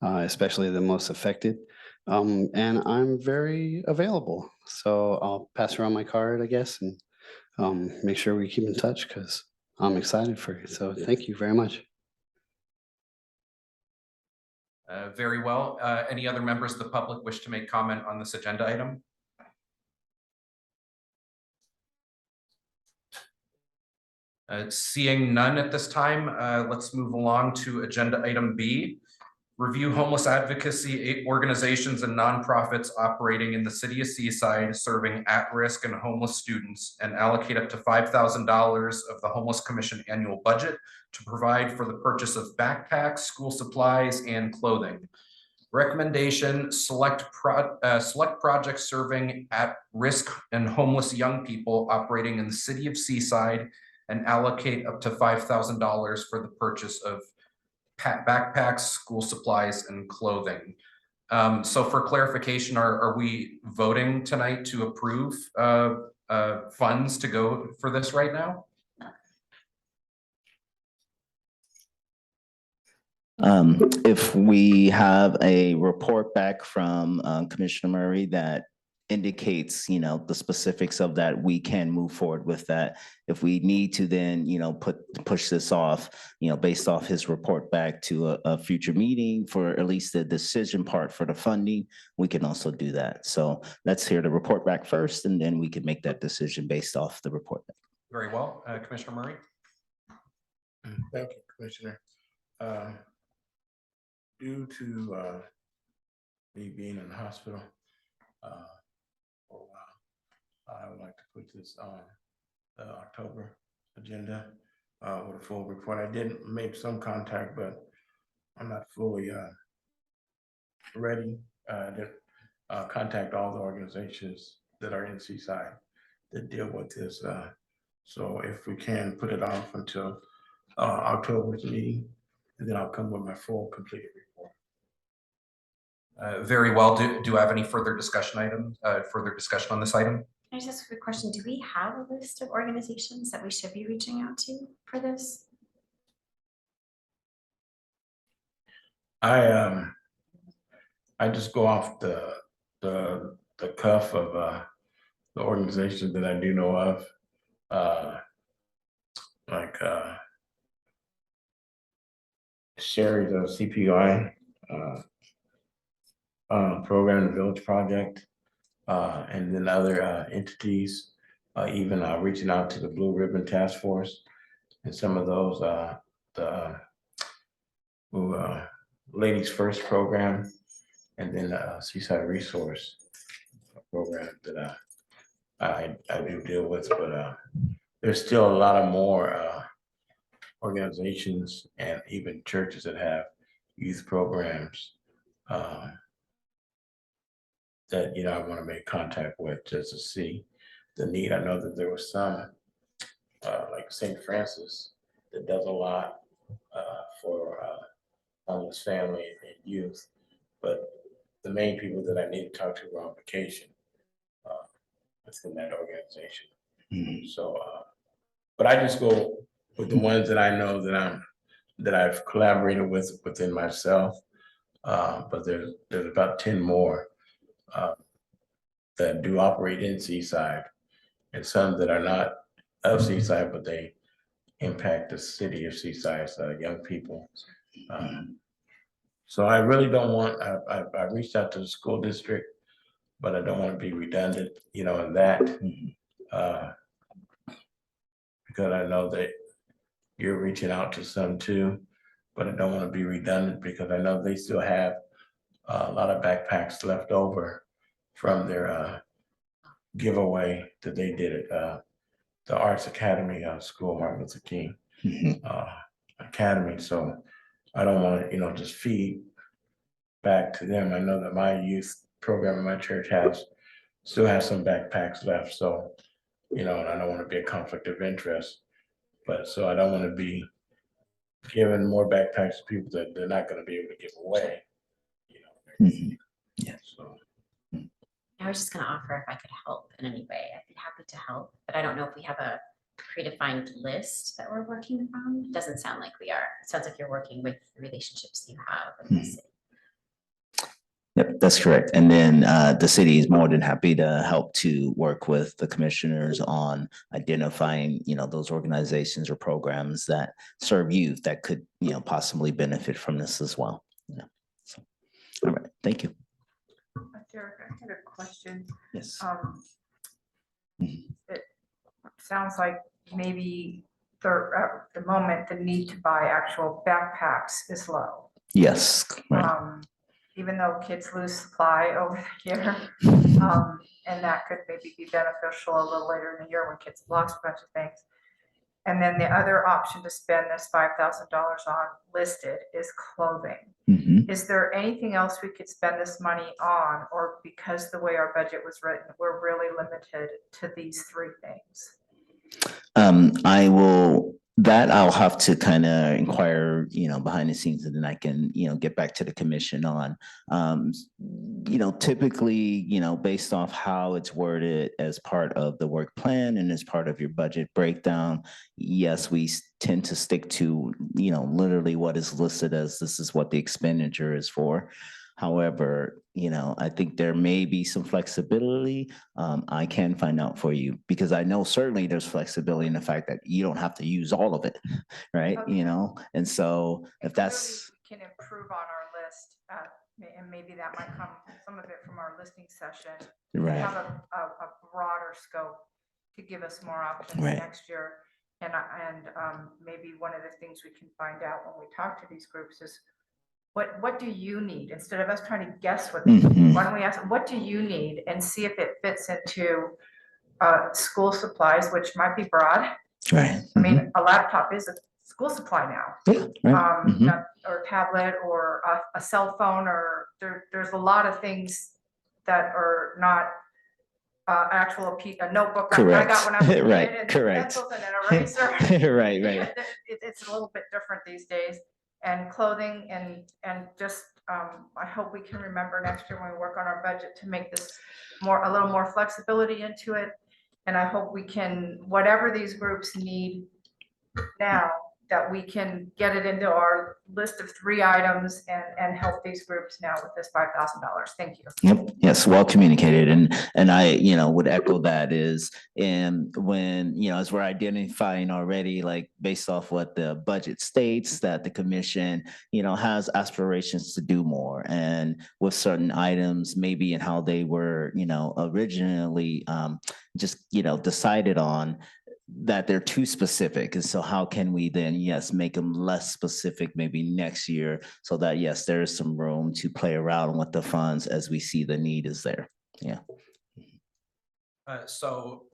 especially the most affected. And I'm very available. So I'll pass around my card, I guess, and make sure we keep in touch because I'm excited for you. So thank you very much. Very well. Any other members of the public wish to make comment on this agenda item? Seeing none at this time, let's move along to agenda item B. Review homeless advocacy organizations and nonprofits operating in the city of Seaside serving at-risk and homeless students and allocate up to $5,000 of the Homeless Commission annual budget to provide for the purchase of backpacks, school supplies, and clothing. Recommendation, select projects serving at-risk and homeless young people operating in the city of Seaside and allocate up to $5,000 for the purchase of backpacks, school supplies, and clothing. So for clarification, are we voting tonight to approve funds to go for this right now? If we have a report back from Commissioner Murray that indicates, the specifics of that, we can move forward with that. If we need to then, push this off, based off his report back to a future meeting for at least the decision part for the funding, we can also do that. So let's hear the report back first, and then we can make that decision based off the report. Very well. Commissioner Murray? Thank you, Commissioner. Due to me being in the hospital for a while, I would like to put this on the October agenda with a full report. I did make some contact, but I'm not fully ready to contact all the organizations that are in Seaside that deal with this. So if we can put it off until October's meeting, and then I'll come with my full completed report. Very well. Do I have any further discussion on this item? Can I just ask a quick question? Do we have a list of organizations that we should be reaching out to for this? I just go off the cuff of the organizations that I do know of, like Sherry's CPI program, the Village Project, and then other entities, even reaching out to the Blue Ribbon Task Force and some of those, the Ladies First program, and then Seaside Resource program that I do deal with, but there's still a lot of more organizations and even churches that have youth programs that I want to make contact with just to see the need. I know that there was some like St. Francis that does a lot for homeless family and youth, but the main people that I need to talk to were on vacation within that organization. Mhm. So, but I just go with the ones that I know that I've collaborated with within myself. But there's about 10 more that do operate in Seaside, and some that are not of Seaside, but they impact the city of Seaside, so young people. So I really don't want, I reached out to the school district, but I don't want to be redundant, in that. Because I know that you're reaching out to some too, but I don't want to be redundant because I know they still have a lot of backpacks left over from their giveaway that they did at the Arts Academy School, Martin Luther King Academy. So I don't want to, just feed back to them. I know that my youth program in my church still has some backpacks left. So, and I don't want to be a conflict of interest, but so I don't want to be giving more backpacks to people that they're not going to be able to give away. Mhm. Yeah. So. I was just gonna offer if I could help in any way, I'd be happy to help, but I don't know if we have a predefined list that we're working from. It doesn't sound like we are. It sounds like you're working with the relationships you have with the city. Yep, that's correct. And then the city is more than happy to help to work with the commissioners on identifying, those organizations or programs that serve youth that could, possibly benefit from this as well. So, all right, thank you. Derek, I had a question. Yes. It sounds like maybe at the moment, the need to buy actual backpacks is low. Yes. Right. Even though kids lose supply over the year, and that could maybe be beneficial a little later in the year when kids have lost a bunch of things. And then the other option to spend this $5,000 on listed is clothing. Mhm. Is there anything else we could spend this money on, or because the way our budget was written, we're really limited to these three things? I'll have to kind of inquire, behind the scenes, and then I can, get back to the commission on. Typically, based off how it's worded as part of the work plan and as part of your budget breakdown, yes, we tend to stick to, literally what is listed as this is what the expenditure is for. However, I think there may be some flexibility. I can find out for you because I know certainly there's flexibility in the fact that you don't have to use all of it, right? Okay. And so if And that's, clearly we can improve on our list, and maybe that might come, some of it from our listening session. right, Have a broader scope to give us more options Right. next year. And maybe one of the things we can find out when we talk to these groups is what do you need? Instead of us trying to guess what, Mhm. why don't we ask, what do you need? And see if it fits into school supplies, which might be broad. right. I mean, a laptop is a school supply now. Mhm. Yeah, right. Mhm. Or tablet or a cell phone, or there's a lot of things that are not a notebook. I Correct. got when I was a kid, Right, and correct. pencils and an eraser. Right, right. It's a little bit different these days. And clothing and just, I hope we can remember next year when we work on our budget to make this a little more flexibility into it. And I hope we can, whatever these groups need now, that we can get it into our list of 3 items and help these groups now with this $5,000. Thank you. Yep, yes, well communicated. And I, would echo that is, and when, as we're identifying already, like based off what the budget states, that the commission, has aspirations to do more. And with certain items, maybe in how they were, originally just, decided on, that they're too specific. And so how can we then, yes, make them less specific maybe next year so that, yes, there is some room to play around with the funds as we see the need is there. Yeah. So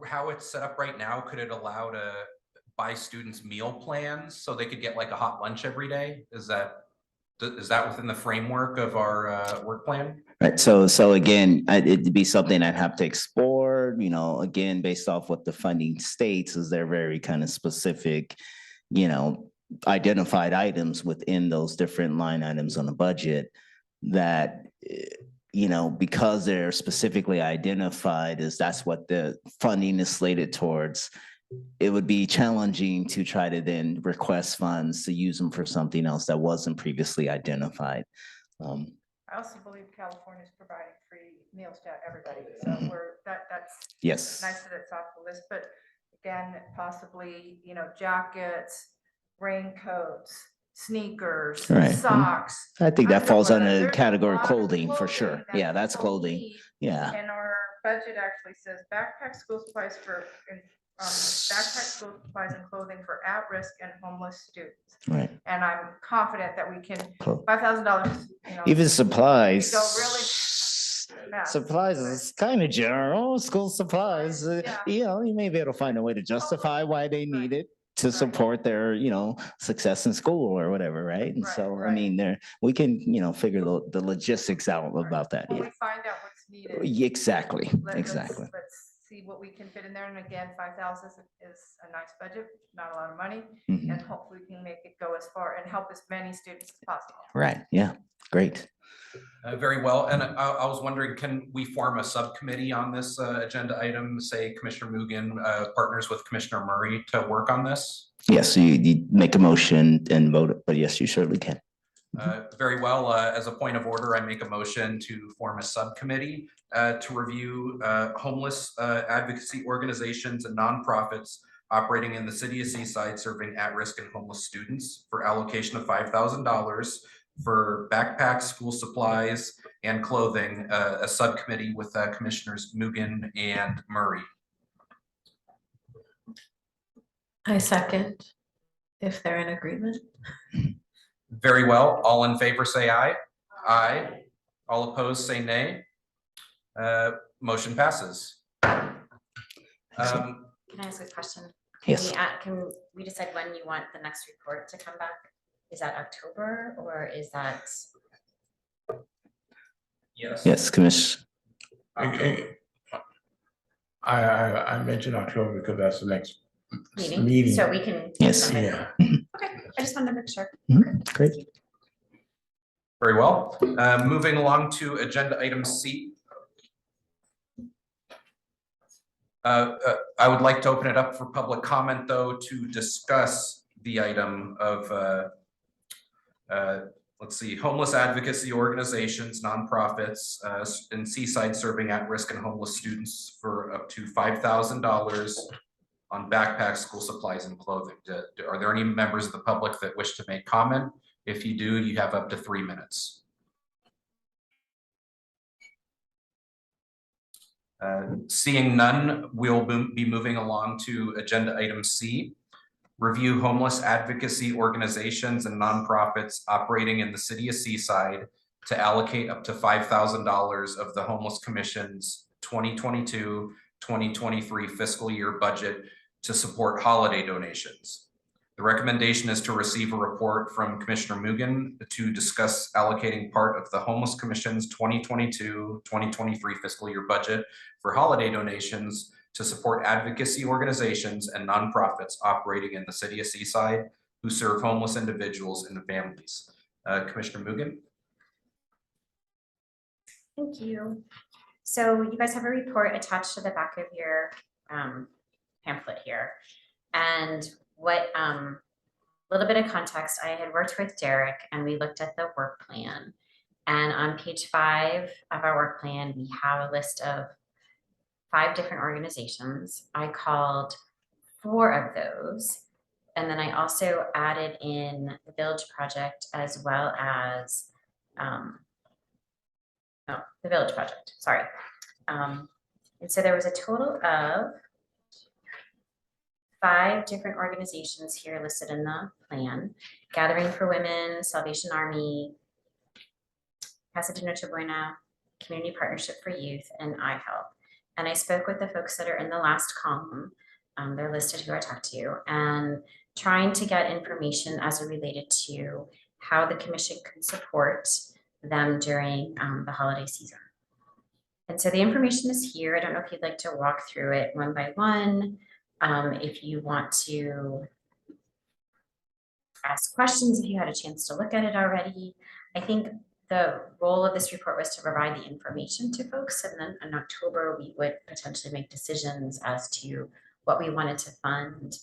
how it's set up right now, could it allow to buy students meal plans so they could get like a hot lunch every day? Is that within the framework of our work plan? Right. So again, it'd be something I'd have to explore, again, based off what the funding states, is they're very kind of specific, identified items within those different line items on the budget that, because they're specifically identified as that's what the funding is slated towards, it would be challenging to try to then request funds to use them for something else that wasn't previously identified. I also believe California is providing free meals to everybody. So that's Yes. nice that it's off the list, but again, possibly, jackets, raincoats, sneakers, Right. socks. I think that falls under underwear. the There's a category of lot clothing for sure. that Yeah, that's people clothing. need. Yeah. And our budget actually says backpack, school supplies backpack, school supplies and clothing for at-risk and homeless students. Right. And I'm confident that we can, Cool. $5,000, Even supplies. go really fast. Supplies is kind of general, school supplies, Yeah. you may be able to find a way to justify why they need it to support their, success in school or whatever, right? And Right, so, I right. mean, we can, figure the logistics out about that. When Yeah. we find out what's needed. Exactly, let's- exactly. Let's see what we can fit in there. And again, 5,000 is a nice budget, not a lot of money. Mhm. And hopefully we can make it go as far and help as many students as possible. Right, yeah, great. Very well. And I was wondering, can we form a subcommittee on this agenda item? Say Commissioner Mugen partners with Commissioner Murray to work on this? Yes, you make a motion and vote it, but yes, you certainly can. Very well. As a point of order, I make a motion to form a subcommittee to review homeless advocacy organizations and nonprofits operating in the city of Seaside serving at-risk and homeless students for allocation of $5,000 for backpacks, school supplies, and clothing, a subcommittee with Commissioners Mugen and Murray. I second, if they're in agreement. Very well. All in favor, say aye. Aye. All opposed, say nay. Motion passes. Can I ask a question? Yes. Can we decide when you want the next report to come back? Is that October or is that? Yes. Yes, Commissioner. I mentioned October because that's the next Meeting, meeting. so we can. Yes. Yeah. Okay, I just wanted to make sure. Great. Very well. Moving along to agenda item C. I would like to open it up for public comment, though, to discuss the item of, let's see, homeless advocacy organizations, nonprofits in Seaside serving at-risk and homeless students for up to $5,000 on backpacks, school supplies, and clothing. Are there any members of the public that wish to make comment? If you do, you have up to 3 minutes. Seeing none, we'll be moving along to agenda item C. Review homeless advocacy organizations and nonprofits operating in the city of Seaside to allocate up to $5,000 of the Homeless Commission's 2022-2023 fiscal year budget to support holiday donations. The recommendation is to receive a report from Commissioner Mugen to discuss allocating part of the Homeless Commission's 2022-2023 fiscal year budget for holiday donations to support advocacy organizations and nonprofits operating in the city of Seaside who serve homeless individuals and families. Commissioner Mugen. Thank you. So you guys have a report attached to the back of your pamphlet here. And what, little bit of context, I had worked with Derek and we looked at the work plan. And on page 5 of our work plan, we have a list of 5 different organizations. I called 4 of those. And then I also added in the Village Project as well as, the Village Project, sorry. And so there was a total of 5 different organizations here listed in the plan: Gathering for Women, Salvation Army, Casa de Noche Buena, Community Partnership for Youth, and iHelp. And I spoke with the folks that are in the last column. They're listed who I talked to, and trying to get information as it related to how the commission could support them during the holiday season. And so the information is here. I don't know if you'd like to walk through it one by one. If you want to ask questions, if you had a chance to look at it already. I think the role of this report was to provide the information to folks, and then in October we would potentially make decisions as to what we wanted to fund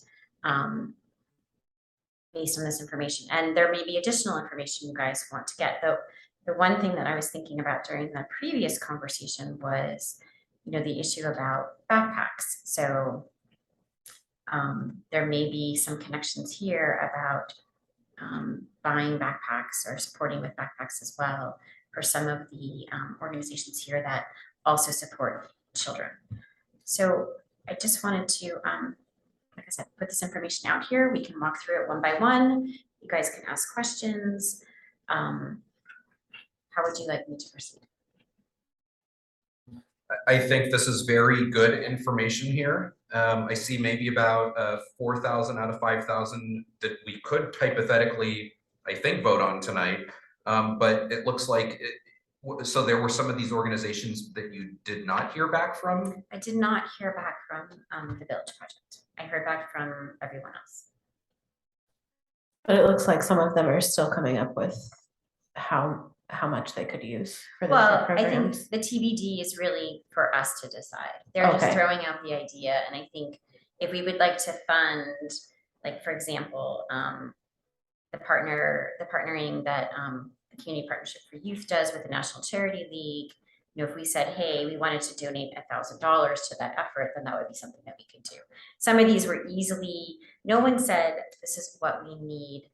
based on this information. And there may be additional information you guys want to get. Though the one thing that I was thinking about during the previous conversation was, the issue about backpacks. So there may be some connections here about buying backpacks or supporting with backpacks as well for some of the organizations here that also support children. So I just wanted to, like I said, put this information out here. We can walk through it one by one. You guys can ask questions. How would you like me to proceed? I think this is very good information here. I see maybe about 4,000 out of 5,000 that we could hypothetically, I think, vote on tonight. But it looks like, so there were some of these organizations that you did not hear back from? I did not hear back from the Village Project. I heard back from everyone else. But it looks like some of them are still coming up with how much they could use for the Well, I think programs. the TBD is really for us to decide. They're just Okay. throwing out the idea, and I think if we would like to fund, like, for example, the partnering that the Community Partnership for Youth does with the National Charity League, if we said, hey, we wanted to donate $1,000 to that effort, then that would be something that we could do. Some of these were easily, no one said this is what we need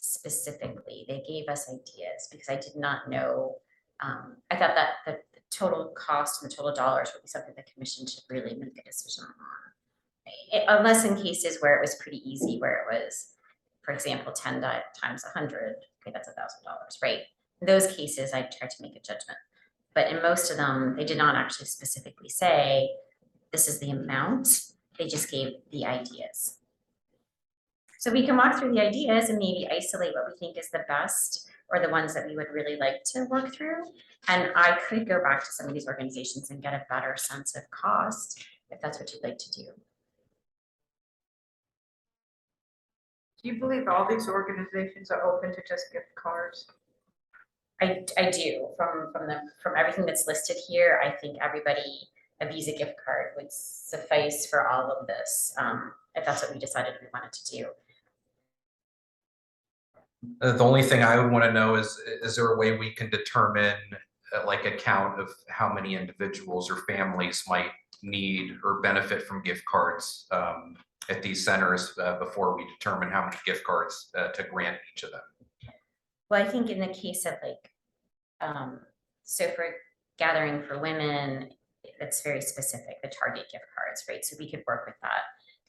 specifically. They gave us ideas because I did not know. I thought that the total cost and the total dollars would be something the commission should really make a decision on. Unless in cases where it was pretty easy, where it was, for example, 10 times 100, okay, that's $1,000, right? In those cases, I tried to make a judgment. But in most of them, they did not actually specifically say, this is the amount. They just gave the ideas. So we can walk through the ideas and maybe isolate what we think is the best or the ones that we would really like to work through. And I could go back to some of these organizations and get a better sense of cost, if that's what you'd like to do. Do you believe all these organizations are open to just gift cards? I do, from everything that's listed here, I think everybody, a Visa gift card would suffice for all of this, if that's what we decided we wanted to do. The only thing I would want to know is there a way we can determine like a count of how many individuals or families might need or benefit from gift cards at these centers before we determine how many gift cards to grant each of them? Well, I think in the case of like, so for Gathering for Women, that's very specific, the Target gift cards, right? So we could work with that.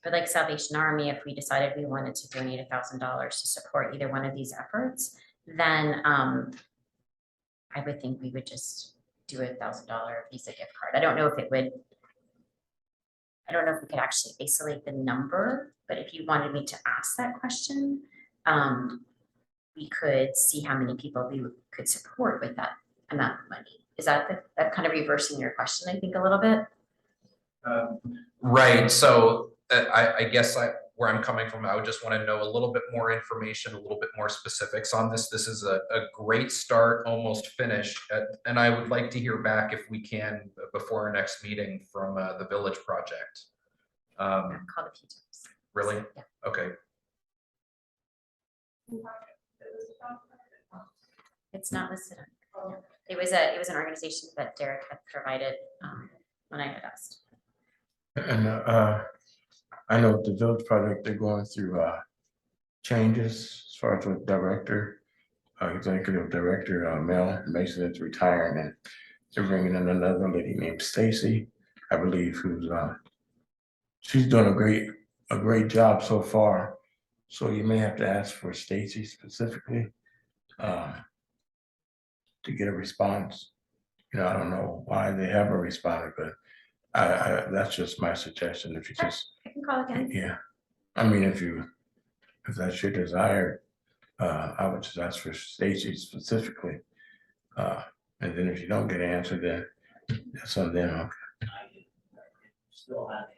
But like Salvation Army, if we decided we wanted to donate $1,000 to support either one of these efforts, then I would think we would just do $1,000 Visa gift card. I don't know if we could actually isolate the number, but if you wanted me to ask that question, we could see how many people we could support with that amount of money. Is that kind of reversing your question, I think, a little bit? Right. So I guess where I'm coming from, I would just want to know a little bit more information, a little bit more specifics on this. This is a great start, almost finished. And I would like to hear back if we can before our next meeting from the Village Project. I've called a few times. Really? Yeah. Okay. It's not listed. On. It was an organization that Derek had provided when I had asked. And I know with the Village Project, they're going through changes as far as with director, executive director, Mel Mason is retiring, and they're bringing in another lady named Stacy, I believe, who's she's doing a great job so far. So you may have to ask for Stacy specifically to get a response. You know, I don't know why they haven't responded, but I that's just my suggestion. If you just, I can call again. yeah, I mean, if that's your desire, I would just ask for Stacy specifically. And then if you don't get an answer, then that's on them. Okay. Still having.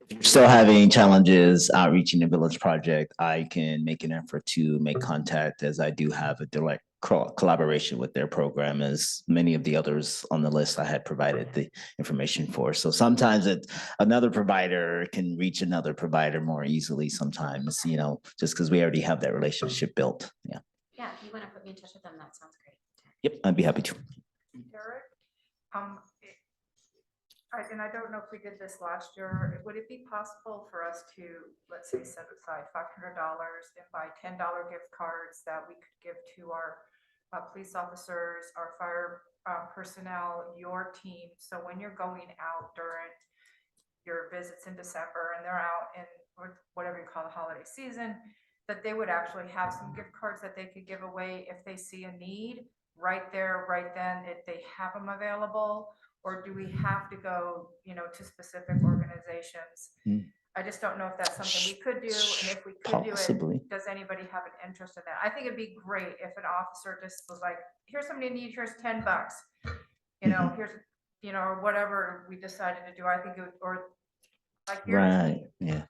If you're still having challenges outreaching the Village Project, I can make an effort to make contact, as I do have a direct collaboration with their program, as many of the others on the list I had provided the information for. So sometimes another provider can reach another provider more easily sometimes, you know, just because we already have that relationship built. Yeah. Yeah, if you want to put me in touch with them, that sounds great. Yep, I'd be happy to. Derek, and I don't know if we did this last year, would it be possible for us to, let's say, set aside $500 and buy $10 gift cards that we could give to our police officers, our fire personnel, your team? So when you're going out during your visits in December and they're out in, or whatever you call the holiday season, that they would actually have some gift cards that they could give away if they see a need right there, right then, if they have them available. Or do we have to go, you know, to specific organizations? I just don't know if that's something we could do, and if we could do Possibly. it, does anybody have an interest in that? I think it'd be great if an officer just was like, here's somebody in need, here's $10. You know, here's, you know, or whatever we decided to do. I think it would, or like your Right, team. yeah.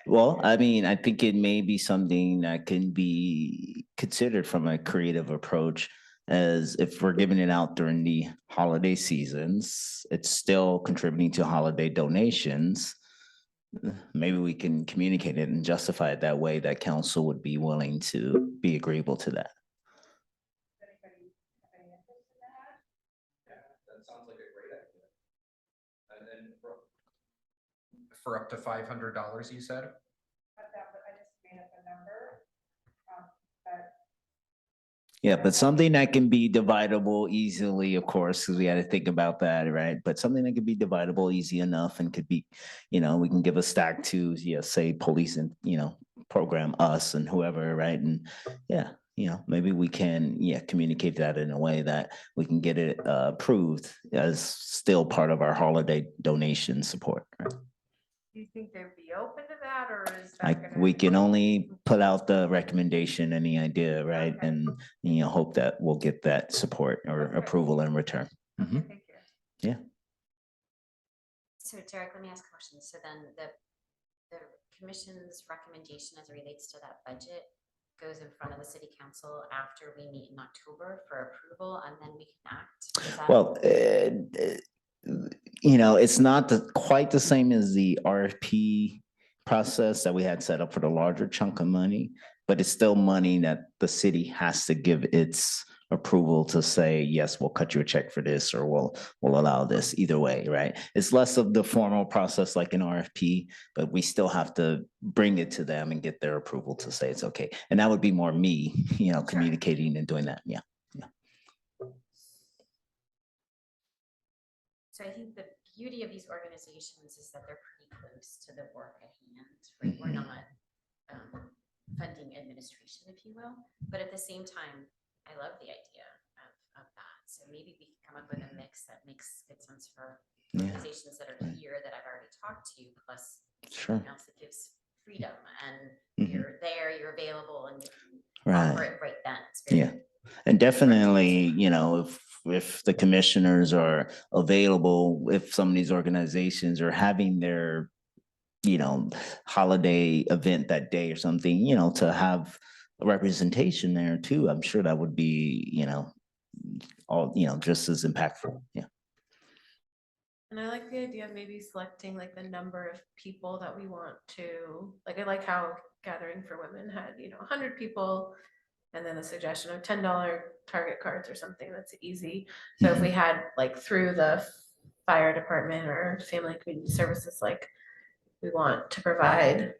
Well, I mean, I think it may be something that can be considered from a creative approach, as if we're giving it out during the holiday seasons, it's still contributing to holiday donations. Maybe we can communicate it and justify it that way, that council would be willing to be agreeable to that. Yeah, that sounds like a great idea. And then for up to $500, you said? I just made up a number. Yeah, but something that can be dividable easily, of course, because we had to think about that, right? But something that could be dividable easy enough and could be, you know, we can give a stack to, yeah, say police and, you know, program us and whoever, right? And yeah, maybe we can, communicate that in a way that we can get it approved as still part of our holiday donation support. Right? Do you think they'd be open to that, or is that Like, gonna? we can only put out the recommendation, any idea, right? Okay. And, hope that we'll get that support or Okay. approval in return. Okay, Mhm. thank you. So Derek, let me ask a question. So then the commission's recommendation as it relates to that budget goes in front of the city council after we meet in October for approval, and then we can act? Is that- Well, it's not quite the same as the RFP process that we had set up for the larger chunk of money, but it's still money that the city has to give its approval to say, yes, we'll cut you a check for this, or we'll allow this, either way, right? It's less of the formal process like an RFP, but we still have to bring it to them and get their approval to say it's okay. And that would be more me, communicating and doing that. Yeah. So I think the beauty of these organizations is that they're pretty close to the work at hand, right? We're not funding administration, if you will, but at the same time, I love the idea of that. So maybe we can come up with a mix that makes good sense for organizations that are here that I've already talked to, plus something else that gives freedom, and you're there, you're available, and you can offer it right then. It's very And definitely, if the commissioners are available, if some of these organizations are having their, holiday event that day or something, to have a representation there too, I'm sure that would be, all, just as impactful. Yeah. And I like the idea of maybe selecting like the number of people that we want to, like, I like how Gathering for Women had, 100 people, and then the suggestion of $10 Target cards or something that's easy. So if we had like through the fire department or family and community services, like we want to provide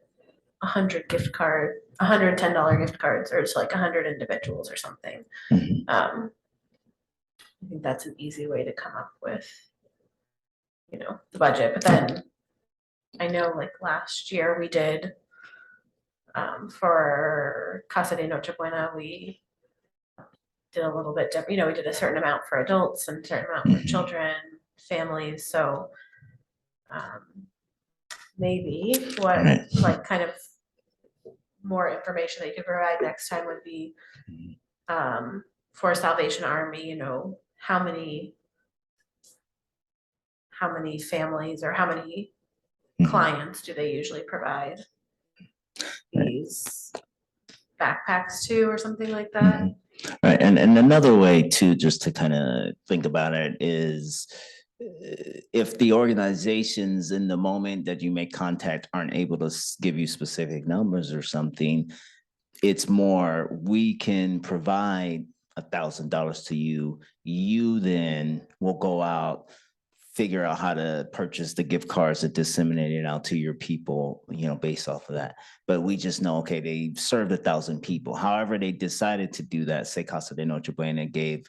100 $110 gift cards, or it's like 100 individuals or something. I think that's an easy way to come up with, the budget. But then I know like last year we did for Casa de Noche Buena, we did a little bit different, we did a certain amount for adults and a certain amount for children, families. So maybe what like kind of more information that you could provide next time would be for Salvation Army, how many families or how many clients do they usually provide these backpacks to, or something like that? Right. And another way to just to kind of think about it is if the organizations in the moment that you make contact aren't able to give you specific numbers or something, it's more, we can provide $1,000 to you. You then will go out, figure out how to purchase the gift cards and disseminate it out to your people, based off of that. But we just know, okay, they served 1,000 people. However, they decided to do that. Say Casa de Noche Buena gave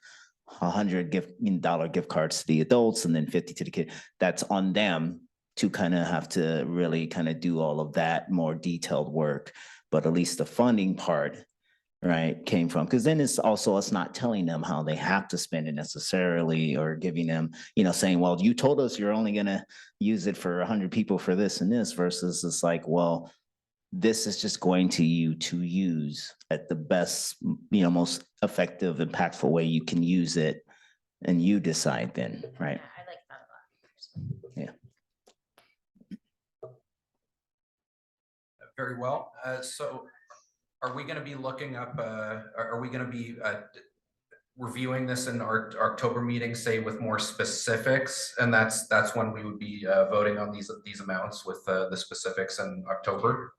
$100 gift cards to the adults and then 50 to the kid. That's on them to kind of have to really kind of do all of that more detailed work. But at least the funding part, right, came from, because then it's also us not telling them how they have to spend it necessarily, or giving them, saying, well, you told us you're only going to use it for 100 people for this and this, versus it's like, well, this is just going to you to use at the best, most effective, impactful way you can use it, and you decide then, right? Yeah, I like that a lot. Yeah. Very well. So are we going to be looking up, are we going to be reviewing this in our October meeting, say with more specifics? And that's when we would be voting on these amounts with the specifics in October?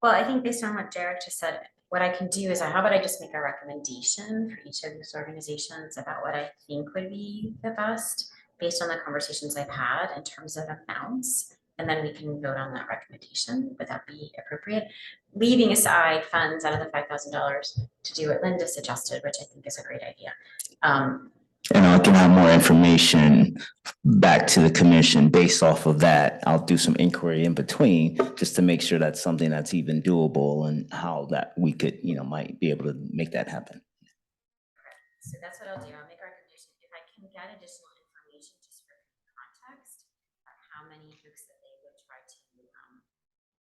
Well, I think based on what Derek just said, what I can do is, how about I just make a recommendation for each of these organizations about what I think would be the best based on the conversations I've had in terms of amounts, and then we can vote on that recommendation. Would that be appropriate? Leaving aside funds out of the $5,000 to do what Linda suggested, which I think is a great idea. And I can have more information back to the commission based off of that. I'll do some inquiry in between just to make sure that's something that's even doable and how that we could, might be able to make that happen. So that's what I'll do. I'll make a recommendation. If I can get additional information just for context of how many folks that they would try to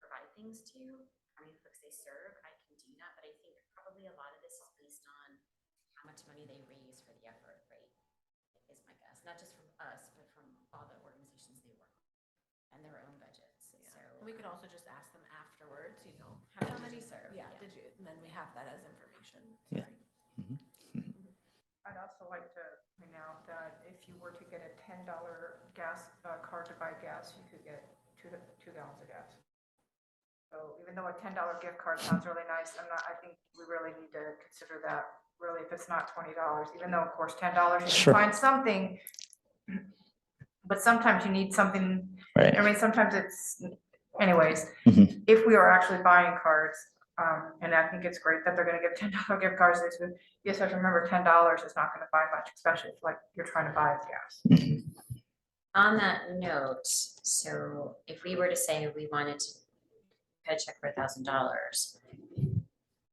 provide things to, how many folks they serve, I can do that. But I think probably a lot of this is based on how much money they raise for the effort, right? Is my guess. Not just from us, but from all the organizations they work with and their own budgets. So We could also just ask them afterwards, How how many many did you serve? Yeah, Yeah. did you, and then we have that as information. Yeah. Sorry. I'd also like to point out that if you were to get a $10 gas card to buy gas, you could get 2 gallons of gas. So even though a $10 gift card sounds really nice, I think we really need to consider that, really, if it's not $20, even though, of course, $10, you Sure. can find something. But sometimes you need something, Right. I mean, sometimes it's, anyways, Mhm. if we are actually buying cards, and I think it's great that they're gonna give $10 gift cards, you just have to remember $10 is not gonna buy much, especially if like you're trying to buy gas. Mhm. on that note, so if we were to say we wanted to cut a check for $1,000,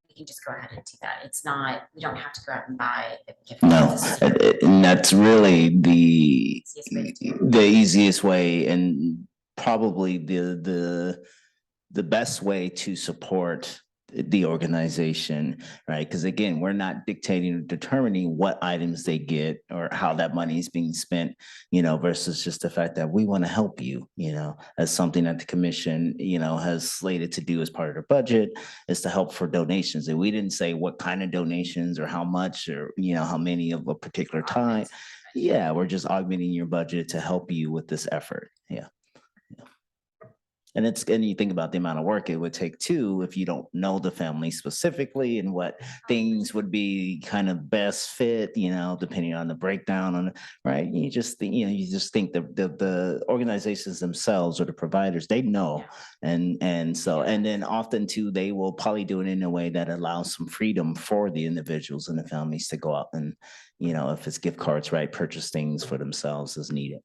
we can just go ahead and do that. It's not, we don't have to go out and buy the gift. No, cards. and that's really the Easiest way to do it. the easiest way and probably the best way to support the organization, right? Because again, we're not dictating or determining what items they get or how that money is being spent, versus just the fact that we want to help you, as something that the commission, has slated to do as part of their budget is to help for donations. And we didn't say what kind of donations or how much or, how many of a particular time. Yeah, we're just augmenting your budget to help you with this effort. Yeah. And you think about the amount of work it would take too, if you don't know the family specifically and what things would be kind of best fit, depending on the breakdown on, right? You just think the organizations themselves or the providers, they know. And then often too, they will probably do it in a way that allows some freedom for the individuals and the families to go out and, if it's gift cards, right, purchase things for themselves as needed.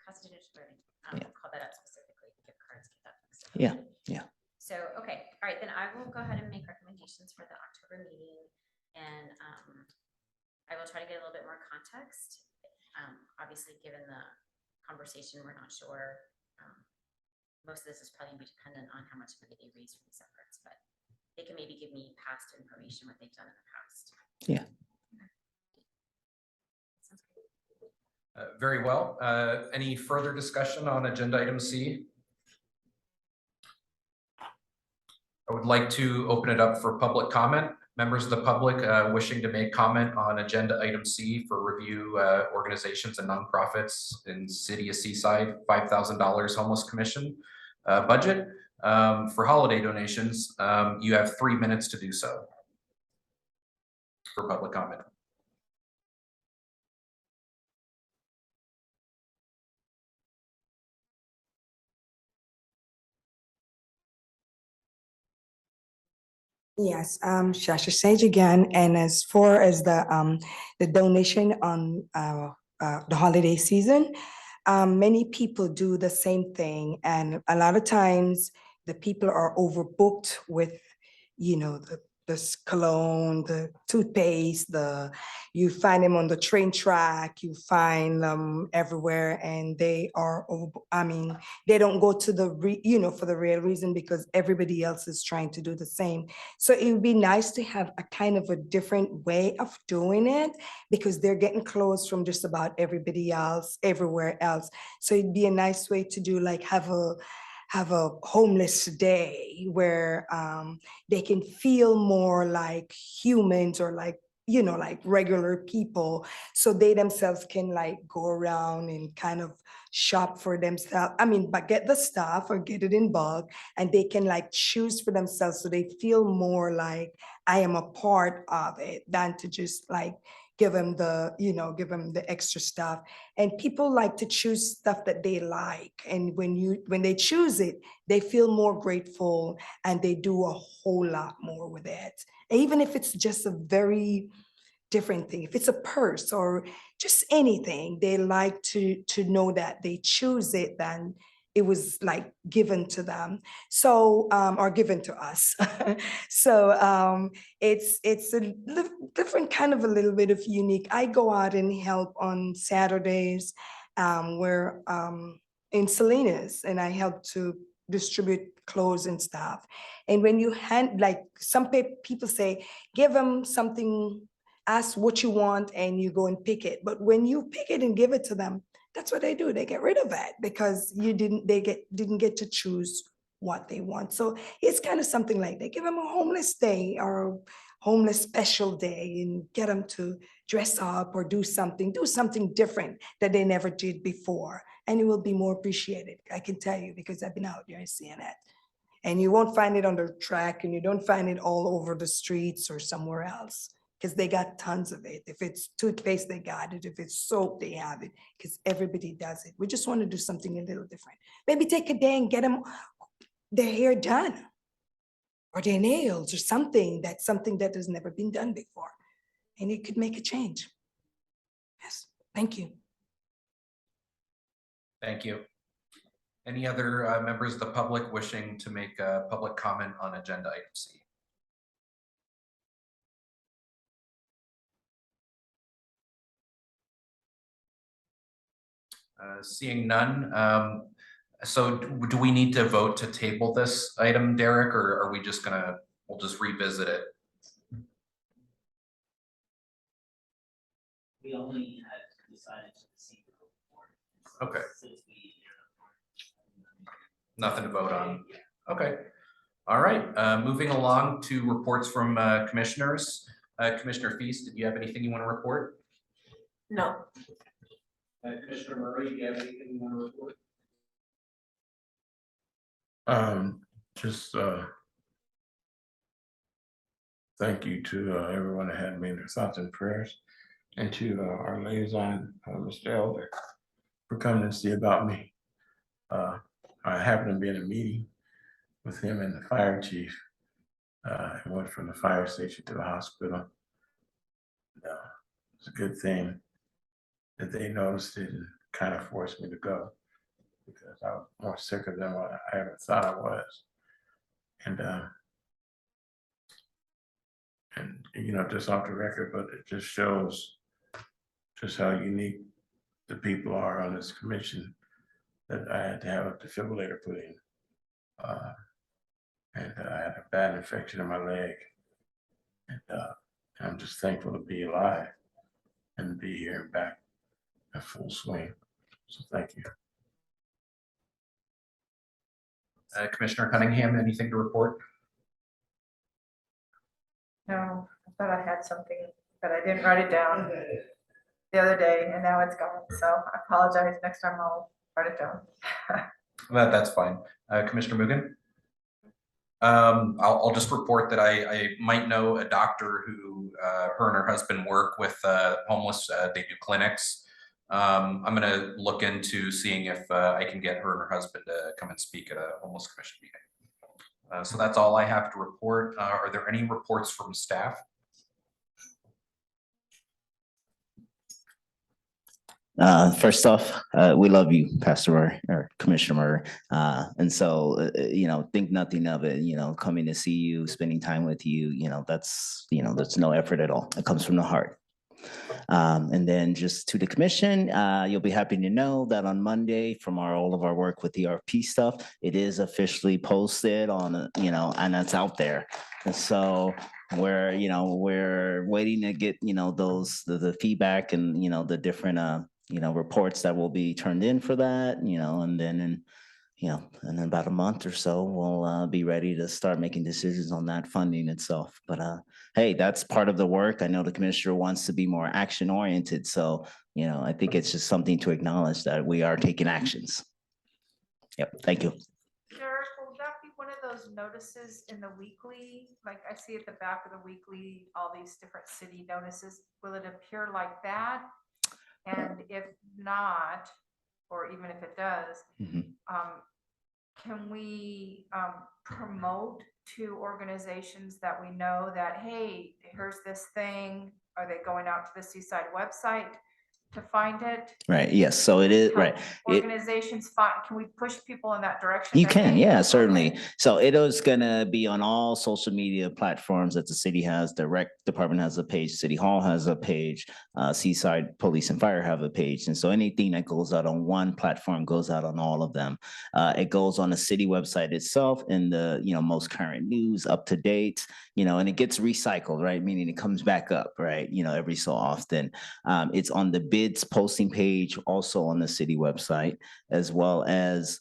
Cost-efficient learning. Yeah. Call that out specifically, gift cards, get that fixed up. Yeah, yeah. So, okay, all right, then I will go ahead and make recommendations for the October meeting. And I will try to get a little bit more context. Obviously, given the conversation, we're not sure. Most of this is probably gonna be dependent on how much money they raise from these efforts, but they can maybe give me past information, what they've done in the past. Yeah. Sounds good. Very well. Any further discussion on agenda item C? I would like to open it up for public comment. Members of the public wishing to make comment on agenda item C for review organizations and nonprofits in City of Seaside, $5,000 homeless commission budget for holiday donations. You have 3 minutes to do so for public comment. Yes, Shasha Sage again, and as far as the donation on the holiday season, many people do the same thing, and a lot of times the people are overbooked with, the cologne, the toothpaste, you find them on the train track, you find them everywhere, and they are they don't go to for the real reason because everybody else is trying to do the same. So it would be nice to have a kind of a different way of doing it because they're getting clothes from just about everybody else, everywhere else. So it'd be a nice way to do, like have a homeless day where they can feel more like humans or like regular people, so they themselves can like go around and kind of shop for themselves. But get the stuff or get it in bulk, and they can like choose for themselves, so they feel more like I am a part of it than to just like give them the extra stuff. And people like to choose stuff that they like, and when they choose it, they feel more grateful and they do a whole lot more with it. Even if it's just a very different thing, if it's a purse or just anything. They like to know that they choose it, then it was like given to them. So, or given to us. So it's a different kind of a little bit of unique. I go out and help on Saturdays where in Salinas, and I help to distribute clothes and stuff. And when you hand, like some people say, give them something, ask what you want, and you go and pick it. But when you pick it and give it to them, that's what they do. They get rid of it because didn't get to choose what they want. So it's kind of something like they give them a homeless day or a homeless special day and get them to dress up or do something different that they never did before. And it will be more appreciated. I can tell you because I've been out there and seeing it. And you won't find it on the track and you don't find it all over the streets or somewhere else. Because they got tons of it. If it's toothpaste, they got it. If it's soap, they have it. Because everybody does it. We just want to do something a little different. Maybe take a day and get them their hair done, or their nails, or something that has never been done before, and it could make a change. Yes, thank you. Thank you. Any other members of the public wishing to make a public comment on agenda item C? Seeing none, so do we need to vote to table this item, Derek, or are we just we'll just revisit it? We only had decided to see the report. Okay. Since we. Nothing to vote on. Okay. All right. Moving along to reports from commissioners. Commissioner Feast, did you have anything you want to report? No. Commissioner Murray, do you have anything you want to report? Just thank you to everyone that had made their thoughts and prayers, and to our liaison, Mr. Elder, for coming to see about me. I happened to be in a meeting with him and the fire chief. I went from the fire station to the hospital. It's a good thing that they noticed it and kind of forced me to go, because I was more sicker than what I ever thought I was. And you know, just off the record, but it just shows just how unique the people are on this commission, that I had to have a defibrillator put in. And I had a bad infection in my leg. And I'm just thankful to be alive and be here and back in full swing. So thank you. Commissioner Cunningham, anything to report? No, I thought I had something, but I didn't write it down the other day and now it's gone. So I apologize. Next time I'll write it down. That's fine. Commissioner Mugen? I'll just report that I might know a doctor who her and her husband work with homeless. They do clinics. I'm going to look into seeing if I can get her and her husband to come and speak at a homeless commission meeting. So that's all I have to report. Are there any reports from staff? First off, we love you, Pastor Murray, or Commissioner Murray. And so, you know, think nothing of it, you know, coming to see you, spending time with you, you know, that's no effort at all. It comes from the heart. And then just to the commission, you'll be happy to know that on Monday, from all of our work with ERP stuff, it is officially posted on, you know, and it's out there. And so we're waiting to get, you know, the feedback and, you know, the different, you know, reports that will be turned in for that, you know, and then in about a month or so, we'll be ready to start making decisions on that funding itself. But hey, that's part of the work. I know the commissioner wants to be more action oriented. So, you know, I think it's just something to acknowledge that we are taking actions. Yep. Thank you. Derek, will that be one of those notices in the weekly? Like I see at the back of the weekly, all these different city notices. Will it appear like that? And if not, or even if it does, can we promote to organizations that we know that, hey, here's this thing? Are they going out to the Seaside website to find it? Right, yes, so it is, right. It- Organizations find, can we push people in that direction? You that, can, hey, yeah, okay. certainly. So it is gonna be on all social media platforms that the city has. The rec department has a page, City Hall has a page, Seaside Police and Fire have a page. And so anything that goes out on one platform goes out on all of them. It goes on the city website itself in the, most current news, up to date, and it gets recycled, right? Meaning it comes back up, right? Every so often. It's on the bids posting page, also on the city website, as well as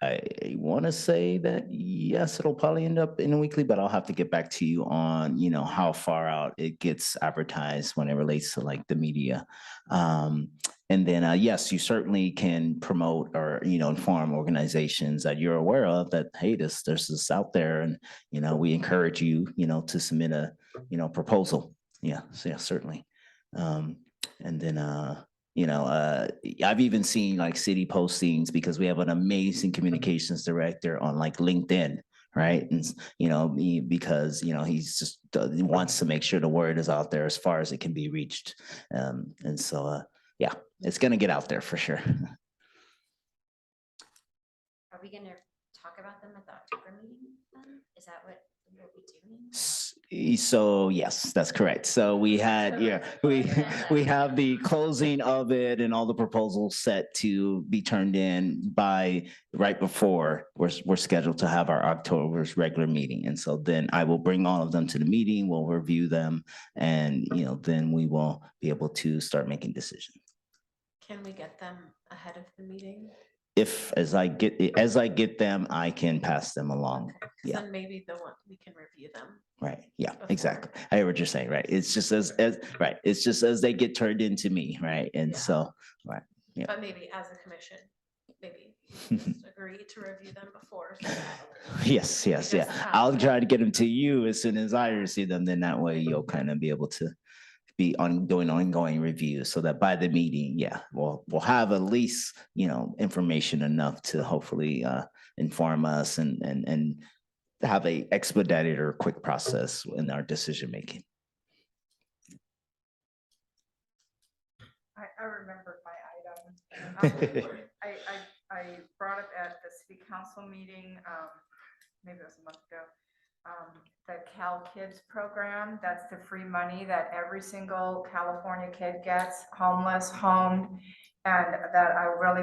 I want to say that, yes, it'll probably end up in a weekly, but I'll have to get back to you on, how far out it gets advertised when it relates to like the media. And then, yes, you certainly can promote or, inform organizations that you're aware of that, hey, there's this out there and, we encourage you, to submit a, proposal. Yeah, so yeah, certainly. And then, I've even seen like city postings because we have an amazing communications director on like LinkedIn, right? And, because, he's just he wants to make sure the word is out there as far as it can be reached. And so, yeah, it's going to get out there for sure. Are we gonna talk about them at the October meeting then? Is that what we'll be doing? So yes, that's correct. So we had, we have the closing of it and all the proposals set to be turned in by right before we're scheduled to have our October's regular meeting. And so then I will bring all of them to the meeting, we'll review them, and then we will be able to start making decisions. Can we get them ahead of the meeting? If as I get them, I can pass them along. Yeah. Then maybe we can review them. Right, yeah, Before. exactly. I hear what you're saying, right? It's just as right, it's just as they get turned into me, right? And Yeah. so, right, yeah. But maybe as a commission, maybe just agree to review them before. So that Yes, we yes, just yeah. have I'll them. try to get them to you as soon as I receive them. Then that way you'll kind of be able to be doing ongoing reviews so that by the meeting, yeah, we'll have at least, information enough to hopefully inform us and have a expedited or quick process in our decision making. I remembered my item. I brought up at the city council meeting, maybe it was a month ago, the Cal Kids program. That's the free money that every single California kid gets, homeless, homed, and that I really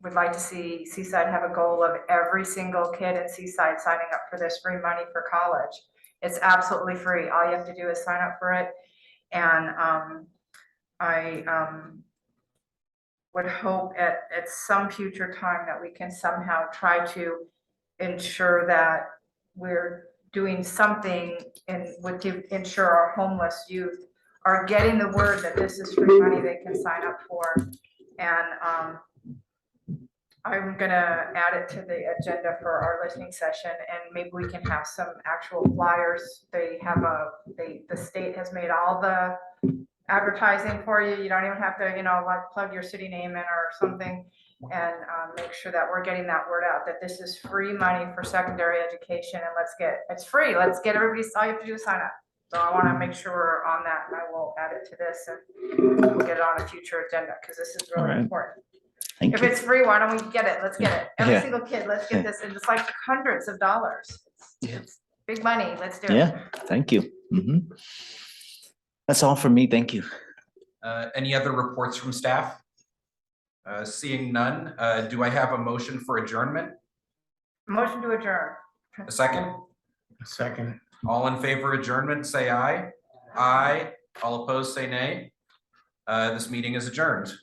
would like to see Seaside have a goal of every single kid in Seaside signing up for this free money for college. It's absolutely free. All you have to do is sign up for it. And I would hope at some future time that we can somehow try to ensure that we're doing something to ensure our homeless youth are getting the word that this is free money they can sign up for. And I'm gonna add it to the agenda for our listening session, and maybe we can have some actual flyers. They have the state has made all the advertising for you. You don't even have to, like plug your city name in or something, and make sure that we're getting that word out that this is free money for secondary education, and it's free. Let's get everybody, all you have to do is sign up. So I want to make sure we're on that, and I will add it to this, and we'll get it on a future agenda because this is really important. Thank If you. it's free, why don't we get it? Let's get it. Every Yeah. single kid, let's get this. And it's like hundreds of dollars. It's big money. Let's do it. Yeah, thank you. Mhm. That's all for me. Thank you. Any other reports from staff? Seeing none, do I have a motion for adjournment? Motion to adjourn. A second? Second. All in favor of adjournment, say aye. Aye. All opposed, say nay. This meeting is adjourned.